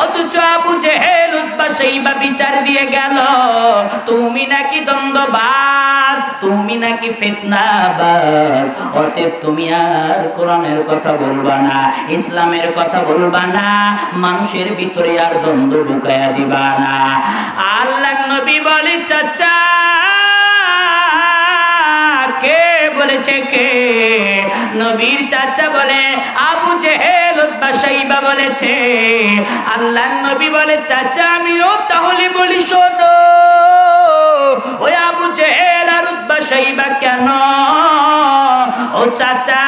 অথচ আবু জেহেল উতবা সাইবা বিচার দিয়ে গেল তুমি নাকি দ্বন্দ্ববাজ, তুমি নাকি ফিতনাবাজ। অতএব তুমি আর কোরআনের কথা বলবা না, ইসলামের কথা বলবা না, মানুষের ভিতরে আর দ্বন্দ্ব ঢুকাইয়া দিবা না। আল্লাহর নবী বলে, চাচা কে বলেছে কে? নবীর চাচা বলে, আবু জেহেল উতবা সাইবা বলেছে। আল্লাহর নবী বলে, চাচা আমিও তাহলে বলি শোনো, ওই আবু জেহেল আর উতবা সাইবা কেন? ও চাচা,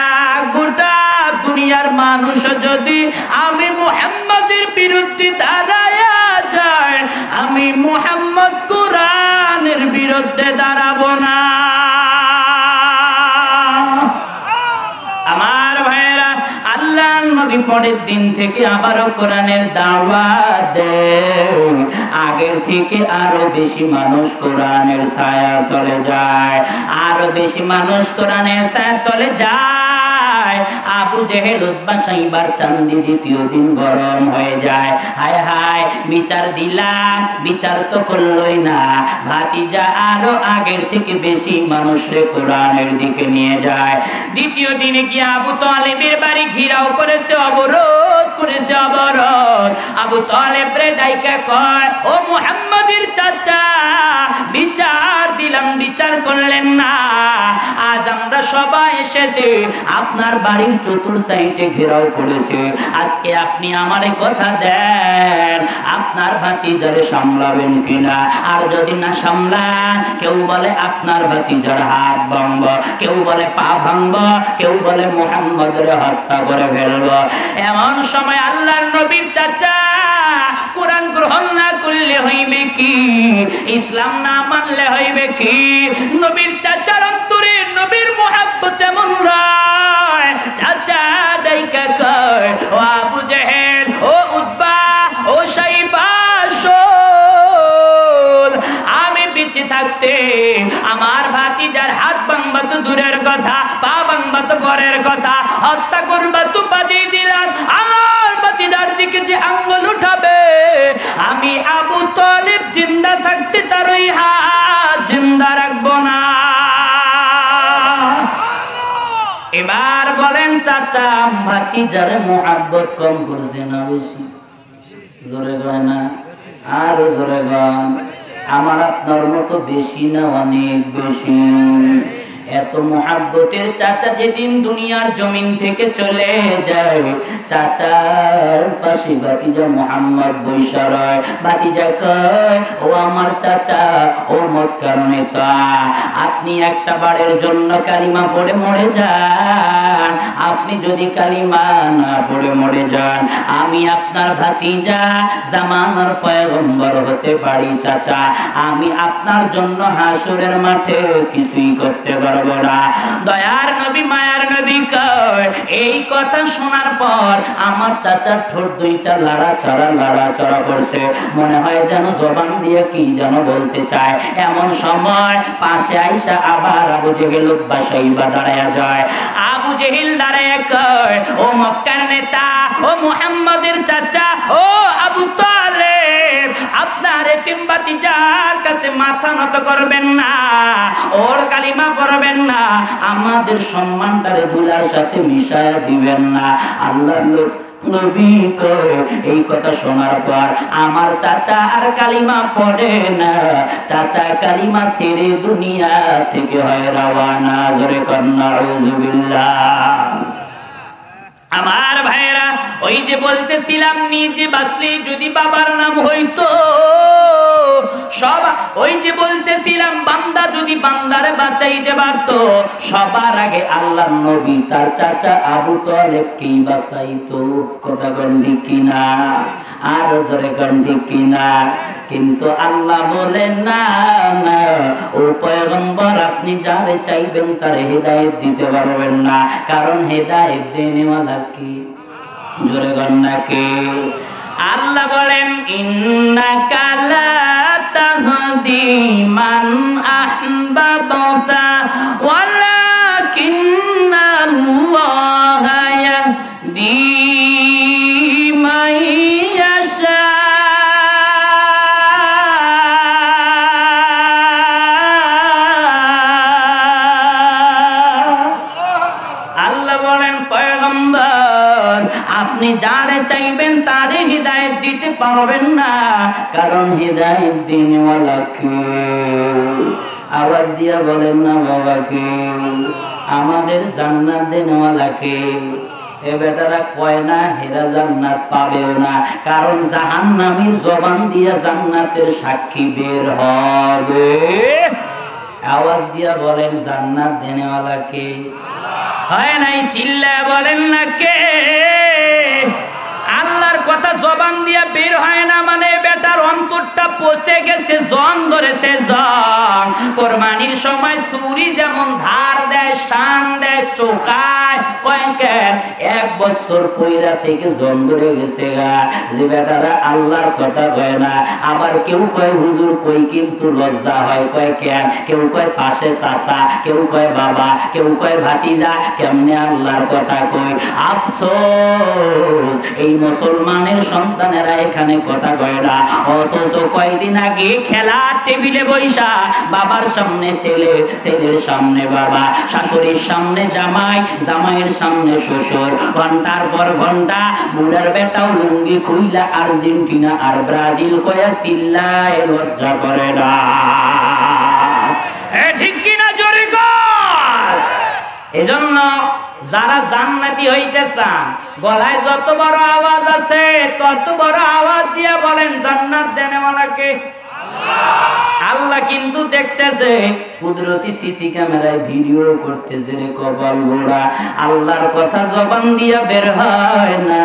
গোটা দুনিয়ার মানুষ যদি আমি মুহাম্মদের বিরুদ্ধে দাঁড়ায়া যায়, আমি মুহাম্মদ কোরআনের বিরুদ্ধে দাঁড়াবো না। আমার ভাইরা, আল্লাহর নবী পরের দিন থেকে আবারও কোরআনের দাওয়াত দেন। আগের থেকে আরো বেশি মানুষ কোরআনের ছায়া তলে যায়, আরো বেশি মানুষ কোরআনের ছায়া তলে যায়। আবু জেহেল উতবা সাইবার চান্দি দ্বিতীয় দিন গরম হয়ে যায়। হায় হায় বিচার দিলাম, বিচার তো করলই না। ভাতিজা আরো আগের থেকে বেশি মানুষরে কোরআনের দিকে নিয়ে যায়। দ্বিতীয় দিনে গিয়ে আবু তালেবের বাড়ি ঘিরাও করেছে, অবরোধ করেছে, অবরোধ। আবু তালেব রে ডাইকা কয়, ও মুহাম্মদের চাচা, বিচার দিলাম, বিচার করলেন না। আজ আমরা সবাই এসেছি, আপনার বাড়ির চতুর সাইডে ঘেরাও করেছে। আজকে আপনি আমারে কথা দেন, আপনার ভাতিজারে সামলাবেন কিনা। আর যদি না সামলান, কেউ বলে আপনার ভাতিজার হাত ভাঙব, কেউ বলে পা ভাঙব, কেউ বলে মুহাম্মদরে হত্যা করে ফেলব। এমন সময় আল্লাহর নবীর চাচা কোরআন গ্রহণ না করলে হইবে কি, ইসলাম না মানলে হইবে কি। নবীর চাচার অন্তরে নবীর মুহাব্বত এমন রায়, চাচা ডাইকা কয়, ও আবু জেহেল, ও উতবা, ও সাইবা, শোন, আমি বেঁচে থাকতে আমার ভাতিজার হাত ভাঙবা তো দূরের কথা, পা ভাঙবা তো পরের কথা, হত্যা করবা তো বাদই দিলাম। আমার ভাতিজার দিকে যে আঙ্গুল উঠাবে, আমি আবু তালেব জিন্দা থাকতে তার ওই হাত জিন্দা রাখবো না। এবার বলেন চাচা, ভাতিজারে মুহাব্বত কম করছে না বেশি? জোরে গায় না, আরো জোরে গান। আমার আপনার মতো বেশি না অনেক বেশি? এত মুহাব্বতের চাচা যেদিন দুনিয়ার জমিন থেকে চলে যায়, চাচার পাশে ভাতিজা মুহাম্মদ বৈশা রয়। ভাতিজা কয়, ও আমার চাচা, ও মক্কার নেতা, আপনি একটা বারের জন্য কালিমা পড়ে মরে যান। আপনি যদি কালিমা না পড়ে মরে যান, আমি আপনার ভাতিজা জামানার পয়গম্বর হতে পারি। চাচা, আমি আপনার জন্য হাসরের মাঠে কিছুই করতে পারবো না। দয়ার নবী, মায়ার নবী কয়, এই কথা শোনার পর আমার চাচার ঠোঁট দুইটা লাড়াচাড়া করছে, মনে হয় যেন জবান দিয়ে কি যেন বলতে চায়। এমন সময় পাশে আইসা আবার আবু জেহেল উতবা সাইবা দাঁড়ায়া যায়। আবু জেহেল দাঁড়ায়া কয়, ও মক্কার নেতা, ও মুহাম্মদের চাচা, ও আবু তালেব, আপনার এতিম ভাতিজার কাছে মাথা নত করবেন না, ওর কালিমা পড়বেন না, আমাদের সম্মানটারে ধুলার সাথে মিশায়া দিবেন না। আল্লাহর নবী কয়, এই কথা শোনার পর আমার চাচা আর কালিমা পড়ে না। চাচা কালিমা ছেড়ে দুনিয়া থেকে হয় রওয়ানা। জোরে কন্যা নাউযুবিল্লাহ। আমার ভাইরা, ওই যে বলতেছিলাম, নিজে বাঁচলে যদি বাবার নাম হইতো সব, ওই যে বলতেছিলাম, বান্দা যদি বান্দারে বাঁচাইতে পারতো, সবার আগে আল্লাহর নবী তার চাচা আবু তালেবকেই বাঁচাইতো। কথা গন্ডি কিনা, আর জোরে গন্ডি কিনা। কিন্তু আল্লাহ বলেন, না না, ও পয়গম্বর, আপনি যারে চাইবেন তার হেদায়েত দিতে পারবেন না, কারণ হেদায়েত দেনেওয়ালা কি? জোরে গন্ডা কে? আল্লাহ বলেন, ইন্নাকা লা তাহদি মান আহবাবতা ওয়ালাকিন্নাল্লাহা ইয়াহদি মান ইয়াশা। আল্লাহ বলেন, পয়গম্বর, আপনি যারে চাইবেন তারে হিদায়াত দিতে পারবেন না, কারণ হিদায়াত দিনওয়ালা কে? আওয়াজ দিয়া বলেন না বাবা কে? আমাদের জান্নাত দেনওয়ালা কে? এ বেটারা কয় না হেরা জান্নাত পাবেও না, কারণ জাহান্নামীর জবান দিয়া জান্নাতের সাক্ষী বের হবে। আওয়াজ দিয়া বলেন, জান্নাত দেনওয়ালা কে? হয় নাই, চিল্লায় বলেন না কে? আল্লাহর কথা জবান দিয়া বের হয় না মানে বেটার অন্তরটা পচে গেছে, জন ধরেছে জন। কোরবানির সময় ছুরি যেমন ধার দেয়, শান দেয়, চোখা যায়। কয় কেন? 1 বছর পয়রা থেকে জন ধরে গেছে গা, যে বেটারা আল্লাহর কথা কয় না। আবার কেউ কয় হুজুর কই, কিন্তু লজ্জা হয়। কয় কেন? কেউ কয় পাশে চাচা, কেউ কয় বাবা, কেউ কয় ভাতিজা, কেমনে আল্লাহর কথা কই। আফসোস, এই মুসলমানের সন্তানেরা এখানে কথা কয় না। অথচ কয়দিন আগে খেলার টেবিলে বৈশা বাবার সামনে ছেলে, ছেলের সামনে বাবা, শাশুড়ির সামনে জামাই, জামাইয়ের সামনে শ্বশুর, ঘন্টার পর ঘন্টা বুড়ার বেটাও লুঙ্গি খুইলা আর্জেন্টিনা আর ব্রাজিল কয়া চিল্লায়, লজ্জা করে না। ঠিক কিনা জোরে কর। এজন্য যারা জান্নাতি হইতে চান, গলায় যত বড় আওয়াজ আছে তত বড় আওয়াজ দিয়ে বলেন জান্নাত দেনেওয়ালাকে আল্লাহ। কিন্তু দেখতেছে, কুদরতি সিসি ক্যামেরায় ভিডিও করতেছে রে কপাল গোড়া। আল্লাহর কথা জবান দিয়া বের হয় না,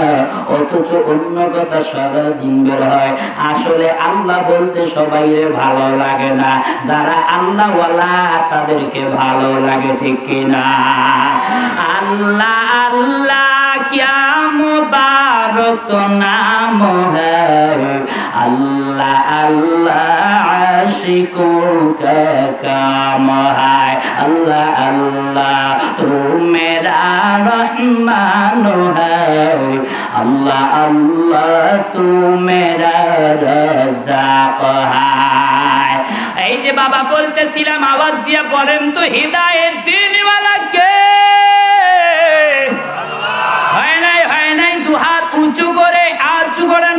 অথচ অন্য কথা সারাদিন বের হয়। আসলে আল্লাহ বলতে সবাই ভালো লাগে না, যারা আল্লাহ ওয়ালা তাদেরকে ভালো লাগে, ঠিক কিনা? আল্লাহ আল্লাহ क्या मुबारक नाम है, अल्लाह अल्लाह आशिकों का काम है। अल्लाह अल्लाह तू मेरा रहमान है, अल्लाह अल्लाह तू मेरा रज़ाक है। এই যে বাবা বলতেছিলাম, আওয়াজ দিয়া বলেন তো হিদায়াত দিনওয়ালা কে?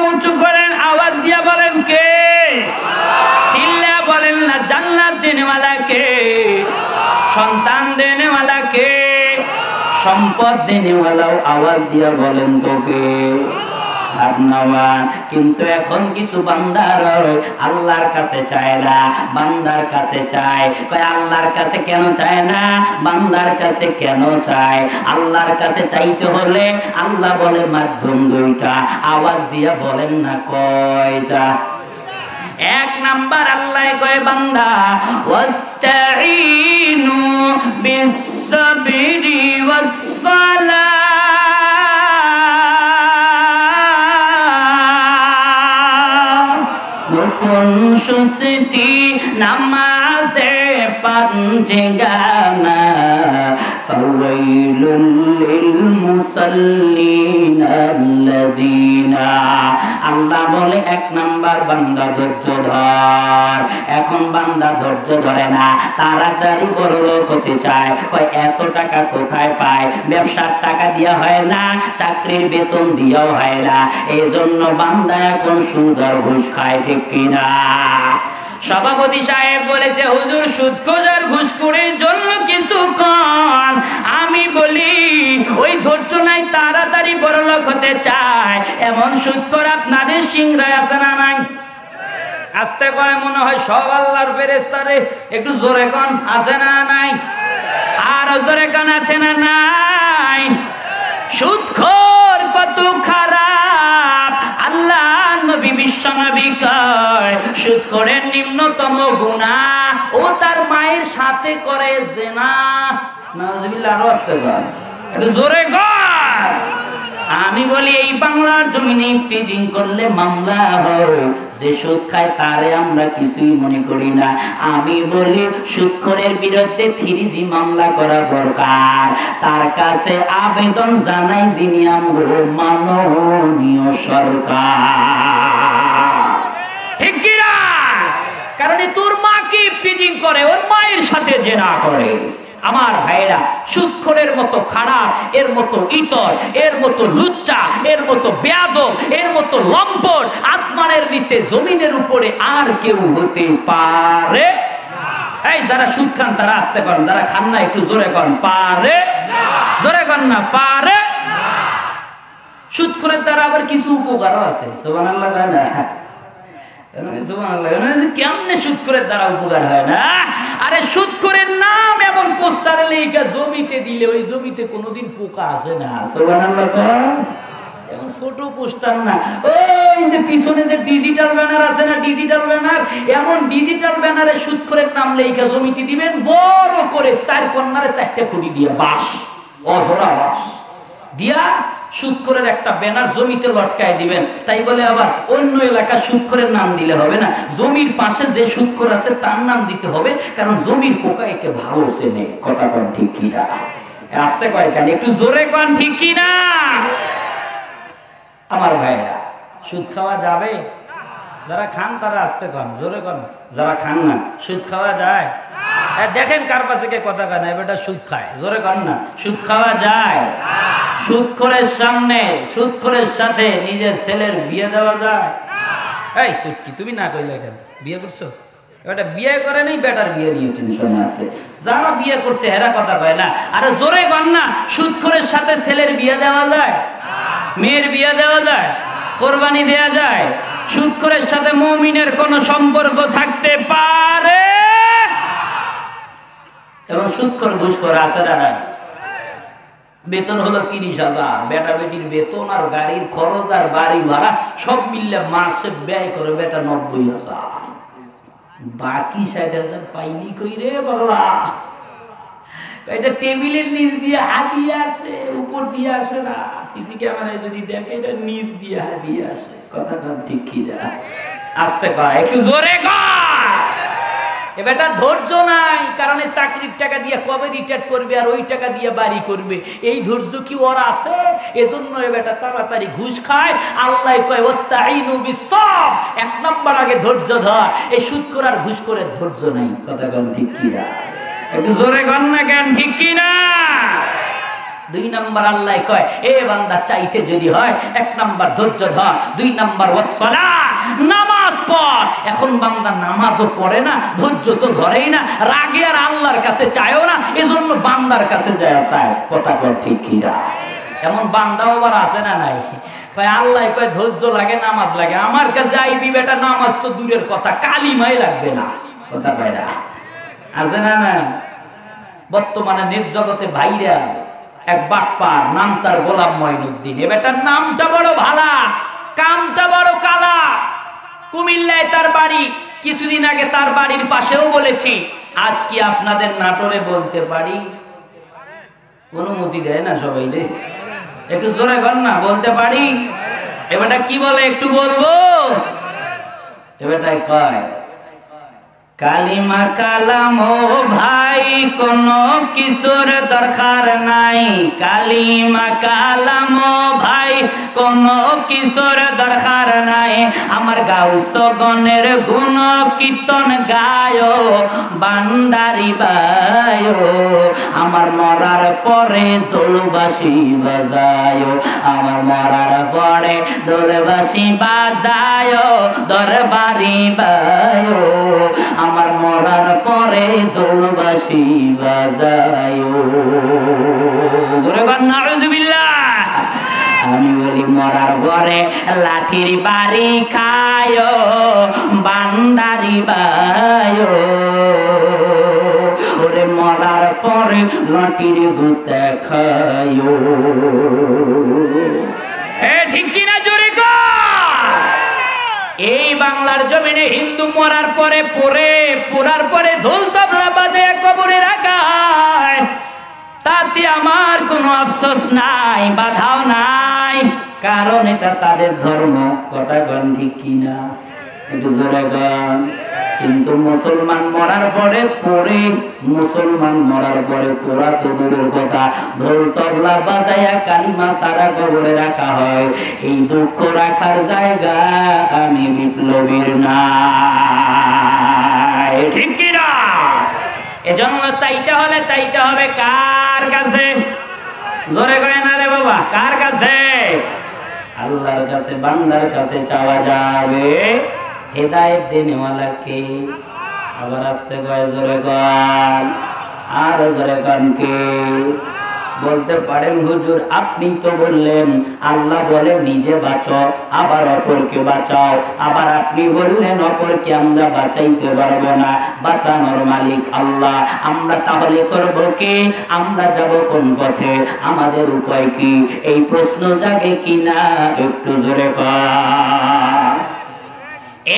উঁচু করেন, আওয়াজ দিয়া বলেন কে? চিল্লা বলেন না। জান্নাত দেনেওয়ালা কে? সন্তান দেনেওয়ালা কে? সম্পদ দেনেওয়ালাও আওয়াজ দিয়া বলেন তো কে? কিন্তু এখন কিছু বান্দার আল্লাহর কাছে চায় না, বান্দার কাছে চায়। কয় আল্লাহর কাছে কেন চায় না, বান্দার কাছে কেন চায়? আল্লাহর কাছে চাইতে হলে আল্লাহ বলে মাধ্যম দুইটা, আওয়াজ দিয়া বলেন না কয়টা? 1 নাম্বার আল্লাহ কয় বান্দা ওয়াস্তাঈনু বিস-সাবরি ওয়াস-সালাহ, সুস্তি নামাজে পাঞ্জেগানা, ফাওয়াইলুল লিল মুসাল্লিন আল্লাযিনা। আল্লাহ বলে 1 নাম্বার বান্দা ধৈর্য ধর। এখন বান্দা ধৈর্য ধরে না, তাড়াতাড়ি বড়লোক হতে চায়। কয় এত টাকা কোথায় পায়? ব্যবসার টাকা দিয়া হয় না, চাকরির বেতন দিয়াও হয় না, এজন্য বান্দা এখন সুদ আর ঘুষ খায়, ঠিক কিনা? সভাপতি সাহেব বলেছে হুজুর সুদখোর ঘুষখোরের জন্য কিছু কন। আমি বলি ওই ধৈর্য নাই, তাড়াতাড়ি বড়লোক হতে চায়, এমন সুদখোর আপনাদের সিংহায় আছে না নাই? আস্তে করে মনে হয় সব আল্লাহর ফেরেশতা রে, একটু জোরে কন আছে না নাই? আর জোরে কন আছে না নাই? সুদখোর কত খারাপ, আল্লাহ নবী বিশ্ব নবী কয় সুদখোরের নিম্নতম গুনাহ ও তার মায়ের সাথে করে জিনা। নাউজুবিল্লাহ, আরো আস্তে কর, একটু জোরে কর। আমি বলি এই বাংলার জমিনে প্রিজিং করলে মামলা হয়, যে সুদ খায় তারে আমরা কিছুই মনে করি না। আমি বলি সুদখোরের বিরুদ্ধে 3G মামলা করা দরকার। তার কাছে আবেদন জানাই যিনি আমগো মাননীয় সরকার, ঠিক কি না? কারণ তোর মা কি প্রিজিং করে, ওর মায়ের সাথে জেনা করে। আমার ভাইরা, সুদখোরের মতো খারাপ, এর মতো ইতর, এর মতো লুচ্চা, এর মতো বেয়াদব, এর মতো লম্পট আসমানের নিচে জমিনের উপরে আর কেউ হতে পারে? এই যারা সুদ খান তারা আস্তে করেন, যারা খান না একটু জোরে করেন পারে, জোরে করেন না পারে। সুদখোরের দ্বারা আবার কিছু উপকারও আছে, সুবহানাল্লাহ না? কেমনে সুদখোরের দ্বারা উপকার হয় না? আরে সুদখোরের নাম এমন পোস্টারে লেখা জমিতে দিলে ওই জমিতে কোনোদিন পোকা আসে না। সুবহানাল্লাহ, এমন ছোট পোস্টার না, ওই যে পিছনে যে ডিজিটাল ব্যানার আছে না, ডিজিটাল ব্যানার, এমন ডিজিটাল ব্যানারে সুদখোরের নাম লেখা জমিতে দিবেন বড় করে 4 কর্নারে 4টা খুঁটি দিয়ে বাস। অজোড়া বাস দিয়া সুদখোরের একটা ব্যানার জমিতে লটকায় দিবেন। তাই বলে আবার অন্য এলাকা সুদখোরের নাম দিলে হবে না, জমির পাশে যে সুদখোর আছে তার নাম দিতে হবে, কারণ জমির পোকা একে ভালো চেনে। কথা কন ঠিক কিনা? আস্তে কয় কেন, একটু জোরে কন ঠিক কিনা? আমার ভাইরা, সুদ খাওয়া যাবে? যারা খান তারা আস্তে কন, জোরে কন। যারা খান না, সুদ খাওয়া যায়? দেখেন কার পাশে কে কথা কয় না, এবারটা সুদ খায়, জোরে কন না। সুদ খাওয়া যায়? সুদখোরের সামনে, সুদখোরের সাথে নিজের ছেলের বিয়ে দেওয়া যায়? এই সুটকি, তুমি না কইলে কেন? বিয়ে করছো? এটা বিয়ে করে নেই, বেটার বিয়ে নিয়ে টেনশনে আছে। যারা বিয়ে করছে হেরা কথা কয় না। আরে জোরে কন না, সুদখোরের সাথে ছেলের বিয়ে দেওয়া যায়? মেয়ের বিয়ে দেওয়া যায়? কোরবানি দেওয়া যায়? সুদখোরের সাথে মুমিনের কোন সম্পর্ক থাকতে পারে? এবং সুদখোর ঘুষখোর আছে না? বেতন হলো 30,000, বেটা বেটির বেতন আর গাড়ির খরচ আর বাড়ি ভাড়া সব মিললে মাসে ব্যয় করে বেটা 90,000, বাকি 60,000 পাইলি কই রে বাবা? এটা টেবিলের নিচ দিয়ে হাঁটিয়ে আসে, উপর দিয়ে আসে না। সিসি ক্যামেরায় যদি দেখে এটা নিচ দিয়ে হাঁটিয়ে আসে। কথা কম ঠিক কি না? আস্তে কয়, একটু জোরে কয়। এবারটা ধৈর্য নাই, কারণ এই চাকরির টাকা দিয়ে কবে রিটায়ার করবে আর ওই টাকা দিয়ে বাড়ি করবে, এই ধৈর্য কি ওর আছে? এজন্য এবারটা তাড়াতাড়ি ঘুষ খায়। আল্লাহ কয় ওয়াস্তাইনু বিস-সাবর, এক নাম্বার আগে ধৈর্য ধর। এই সুদ করার ঘুষ করে ধৈর্য নাই। কথা কম ঠিক কি না? একটু জোরে কর না কেন, ঠিক কি না? 2 নাম্বার আল্লাহ কয়, এ বান্দা চাইতে যদি হয়, 1 নাম্বার ধৈর্য ধর, 2 নাম্বার ওয়াসসালাহ, নামাজ পড়। এখন বান্দা নামাজও পড়ে না, ধৈর্য তো ধরেই না, রাগে আর আল্লাহর কাছে চায়ও না, এজন্য বান্দার কাছে যায় চায়। কথা কর ঠিক কি না? এমন বান্দাও আবার আছে না নাই? কয় আল্লাহ কয় ধৈর্য লাগে, নামাজ লাগে, আমার কাছে আইবি বেটা, নামাজ তো দূরের কথা, কালিমাই লাগবে না। কথা কয় না? আছে না না? বর্তমানে নির্জগতে ভাইরা এক বাটপার, নাম তার গোলাম মঈনুদ্দিন। এ বেটার নামটা বড় ভালা, কামটা বড় কালা। কুমিল্লায় তার বাড়ি। কিছুদিন আগে তার বাড়ির পাশেও বলেছি। আজ কি আপনাদের নাটোরে বলতে পারি? অনুমতি দেয় না সবাই রে, একটু জোরে কর না, বলতে পারি? এ বেটা কি বলে একটু বলবো? এ বেটাই কয় কালিমা কালাম ও ভাই, কোনো কিছুর দরকার নাই। কালিমা কালাম ও ভাই, কোনো কিছুর দরকার নাই। আমার গাউস গণের গুণ কীর্তন গায়, বান্দারি বায়। আমার মরার পরে দোলবাসি বাজায়, আমার মরার পরে দোলবাসি বাজায়, দরবারি বায়। আমার মরার পরে দোলবাসি বাজায়। জোরে বল নাউযুবিল্লাহ। আমি বলি মরার পরে লাঠির বাড়ি খায়, বান্দারি বায়। ওরে মরার পরে লাঠির গুতা খায়। ঠিক কিনা জোরে কর। এই বাংলার জমিনে হিন্দু মরার পরে পোড়ার পরে ঢোল তবলা বাজে কবরে রাখায়, তাতে আমার কোনো আফসোস নাই, বাধাও নাই, কারণ এটা তাদের ধর্ম। কথা গান ঠিক কিনা? একটু জোরে গান। কিন্তু মুসলমান মরার পরে মুসলমান মরার পরে পোড়া তো দূরের কথা, ঢোল তবলা বাজাইয়া কালিমা সারা কবরে রাখা হয়। এই দুঃখ রাখার জায়গা আমি বিপ্লবীর না, ঠিক কিনা? এজন্য চাইতে হলে চাইতে হবে কার কাছে? জোরে কয় না রে বাবা, কার কাছে? আল্লাহর কাছে, বান্দার কাছে চাওয়া যাবে। হেদায়েত দেনেওয়ালা কে? আবার আসতে কয় জোরে কন, আর জোরে কন কে? বলতে পারেন হুজুর আপনি তো বললেন আল্লাহ বলে নিজে বাঁচো, আবার অপরকে বাঁচাও। আবার আপনি বললেন অপরকে আমরা বাঁচাইতে পারবো না, বাঁচানোর মালিক আল্লাহ। আমরা তাহলে করবো কি? আমরা যাব কোন পথে? আমাদের উপায় কি? এই প্রশ্ন জাগে কিনা একটু জোরে কর।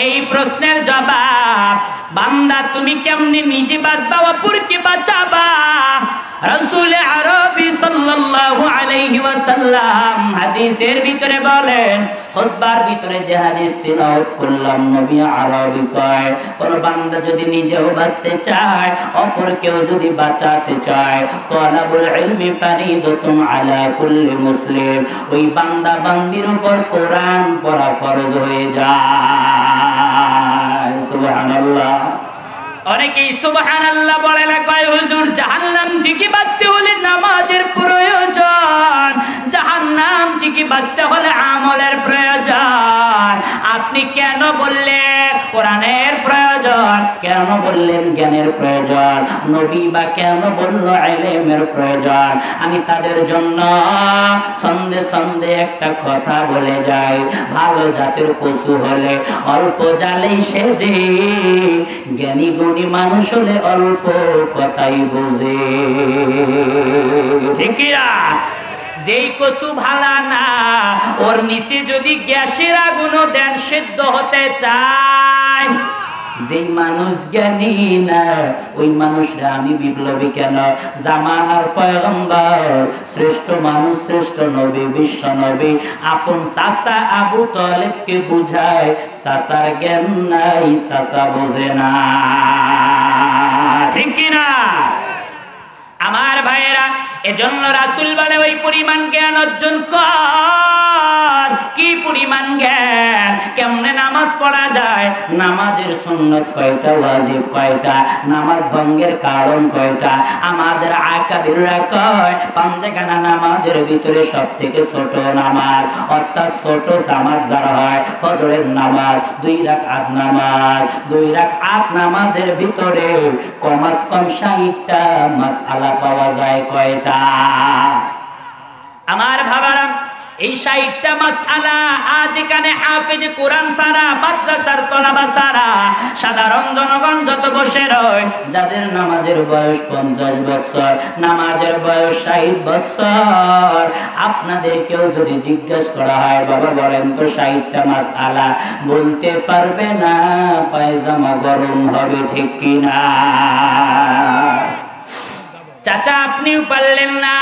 এই প্রশ্নের জবাব, বান্দা তুমি কেমনে নিজে বাঁচবা, অপরকে বাঁচাবা? রাসূল আরবি সাল্লাল্লাহু ওয়াসাল্লাম হাদিসের ভিতরে বলেন, খুতবার ভিতরে যে হাদিস তিলাওয়াত করলাম, নবী আরবি কয়, কোন বান্দা যদি নিজেও বাঁচতে চায়, অপর কেউ যদি বাঁচাতে চায়, তালাবুল ইলমি ফারিদাতুন আলা কুল্লি মুসলিম, ওই বান্দা বান্দির উপর কোরআন পড়া ফরজ হয়ে যায়। সুবহানাল্লাহ। অনেকেই সুবহানাল্লাহ বলে না, কয় হুজুর জাহান্নাম থেকে বাঁচতে হলে নামাজের প্রয়োজন, জাহান্নাম থেকে বাঁচতে হলে আমলের প্রয়োজন। আপনি কেন বললেন কোরআনের প্রয়োজন, কেন বললেন জ্ঞানের প্রয়োজন, নবী বা কেন বলল ইলমের প্রয়োজন? আমি তাদের জন্য সন্ধে সন্ধে একটা কথা বলে যাই, ভালো জাতের পশু হলে অল্প জালেই সেজে, জ্ঞানী গুণী মানুষ হলে অল্প কথাই বোঝে। ঠিক না? যেই কচু ভালা না, ওর নিচে যদি গ্যাসের আগুনও দেন সিদ্ধ হতে চায়। যেই মানুষ জ্ঞানী না, ওই মানুষরা আমি বিপ্লবী কেন? জামানার পয়গম্বর, শ্রেষ্ঠ মানুষ, শ্রেষ্ঠ নবী, বিশ্ব নবী, আপন চাচা আবু তালেবকে বুঝায়, চাচার জ্ঞান নাই, চাচা বোঝে না। ঠিক কিনা আমার ভাইয়েরা? এজন্য রাসূল বলে ওই পরিমাণ জ্ঞান অর্জন কর। কি পরিমাণ জ্ঞান? কেমনে নামাজ পড়া যায়, নামাজের সুন্নত কয়টা, ওয়াজিব কয়টা, নামাজ ভঙ্গের কারণ কয়টা। আমাদের আকাবিররা কয় পান্দেখানা নামাজের ভিতরে সবথেকে ছোট নামাজ, অর্থাৎ ছোট জামাত যারা হয়, ফজরের নামাজ, 2 রাকাত নামাজ। 2 রাকাত নামাজের ভিতরে কমাস কম 60টা মাসআলা পাওয়া যায়। কয়টা? আমার ভাবারা, এই 60টা মাসআলা আজ এখানে হাফেজ কোরআন সারা, মাদ্রাসার তলাবা সারা, সাধারণ জনগণ যত বসে রয়, যাদের নামাজের বয়স 50 বছর, নামাজের বয়স 60 বছর, আপনাদেরকেও যদি জিজ্ঞেস করা হয়, বাবা বলেন তো 60টা মাসআলা, বলতে পারবে না, পায়জামা গরম হবে। ঠিক কিনা? চাচা আপনিও পারলেন না,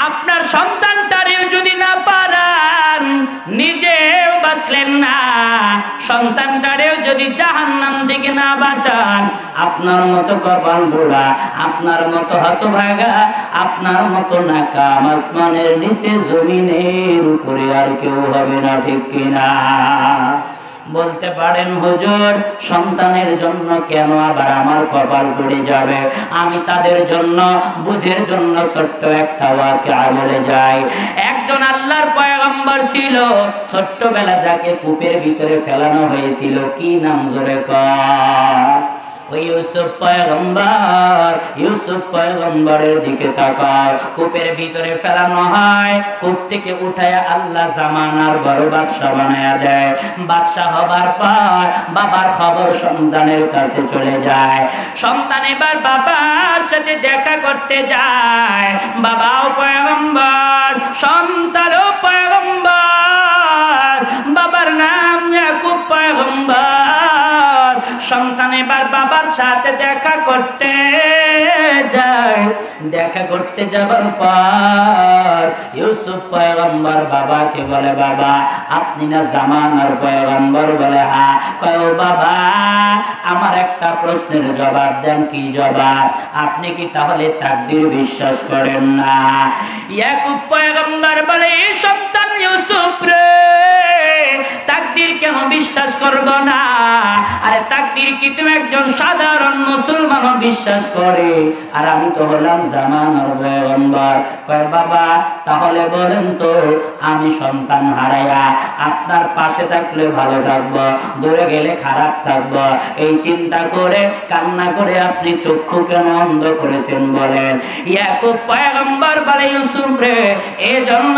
আপনার সন্তানটারেও যদি না পারান, নিজেও বাঁচলেন না, সন্তানটারেও যদি জাহান্নাম থেকে না বাঁচান, আপনার মতো কপাল পোড়া, আপনার মতো হতভাগা, আপনার মতো নাকাম আসমানের নিচে জমিনের উপরে আর কেউ হবে না। ঠিক কিনা? বলতে পারেন হুজুর, সন্তানের জন্য কেন আবার আমার কপাল পড়ে যাবে? আমি তাদের জন্য, বুঝের জন্য ছোট্ট একটা ওয়াকিয়া বলে যাই। একজন আল্লাহর পয়গম্বর ছিল, ছোট্টবেলা যাকে কূপের ভিতরে ফেলানো হয়েছিল, কি নাম জোরে কর? ইউসুফ পয়গম্বর। ইউসুফ পয়গম্বরের দিকে তাকাও, কূপের ভিতরে ফেলানো হয়, কূপ থেকে উঠায়া আল্লাহ জামানার বড় বাদশা বানায়া দেয়। বাদশা হবার পর বাবার খবর সন্তানের কাছে চলে যায়। সন্তান এবার বাবার সাথে দেখা করতে যায়। বাবাও পয়গম্বর, সন্তানও পয়গম্বর, বাবার নাম ইয়াকুব পয়গম্বর। সন্তান এবার বাবার সাথে দেখা করতে যায়। দেখা করতে যাবার পর ইউসুফ পয়গম্বর বাবাকে বলে, বাবা আপনি না জামানার পয়গম্বর? বলে হ্যাঁ। কয় ও বাবা, আমার একটা প্রশ্নের জবাব দেন। কি জবাব? আপনি কি তাহলে তাকদীর বিশ্বাস করেন না? ইয়াকুব পয়গম্বর বলে, সন্তান ইউসুফ রে, তাকদীর কেন বিশ্বাস করব না? আরে তাকদীর কি তুমি একজন সাধারণ মুসলমান বিশ্বাস করে, আর আমি তো হলাম জামানার পয়গম্বর। কয় বাবা তাহলে বলেন তো, আমি সন্তান হারাইয়া আপনার পাশে থাকলে ভালো থাকবো, দূরে গেলে খারাপ থাকবো, এই চিন্তা করে কান্না করে আপনি চক্ষু কেন অন্ধ করেছেন বলেন? ইয়াকুব পয়গম্বর বলে, ইউসুফ রে, এজন্য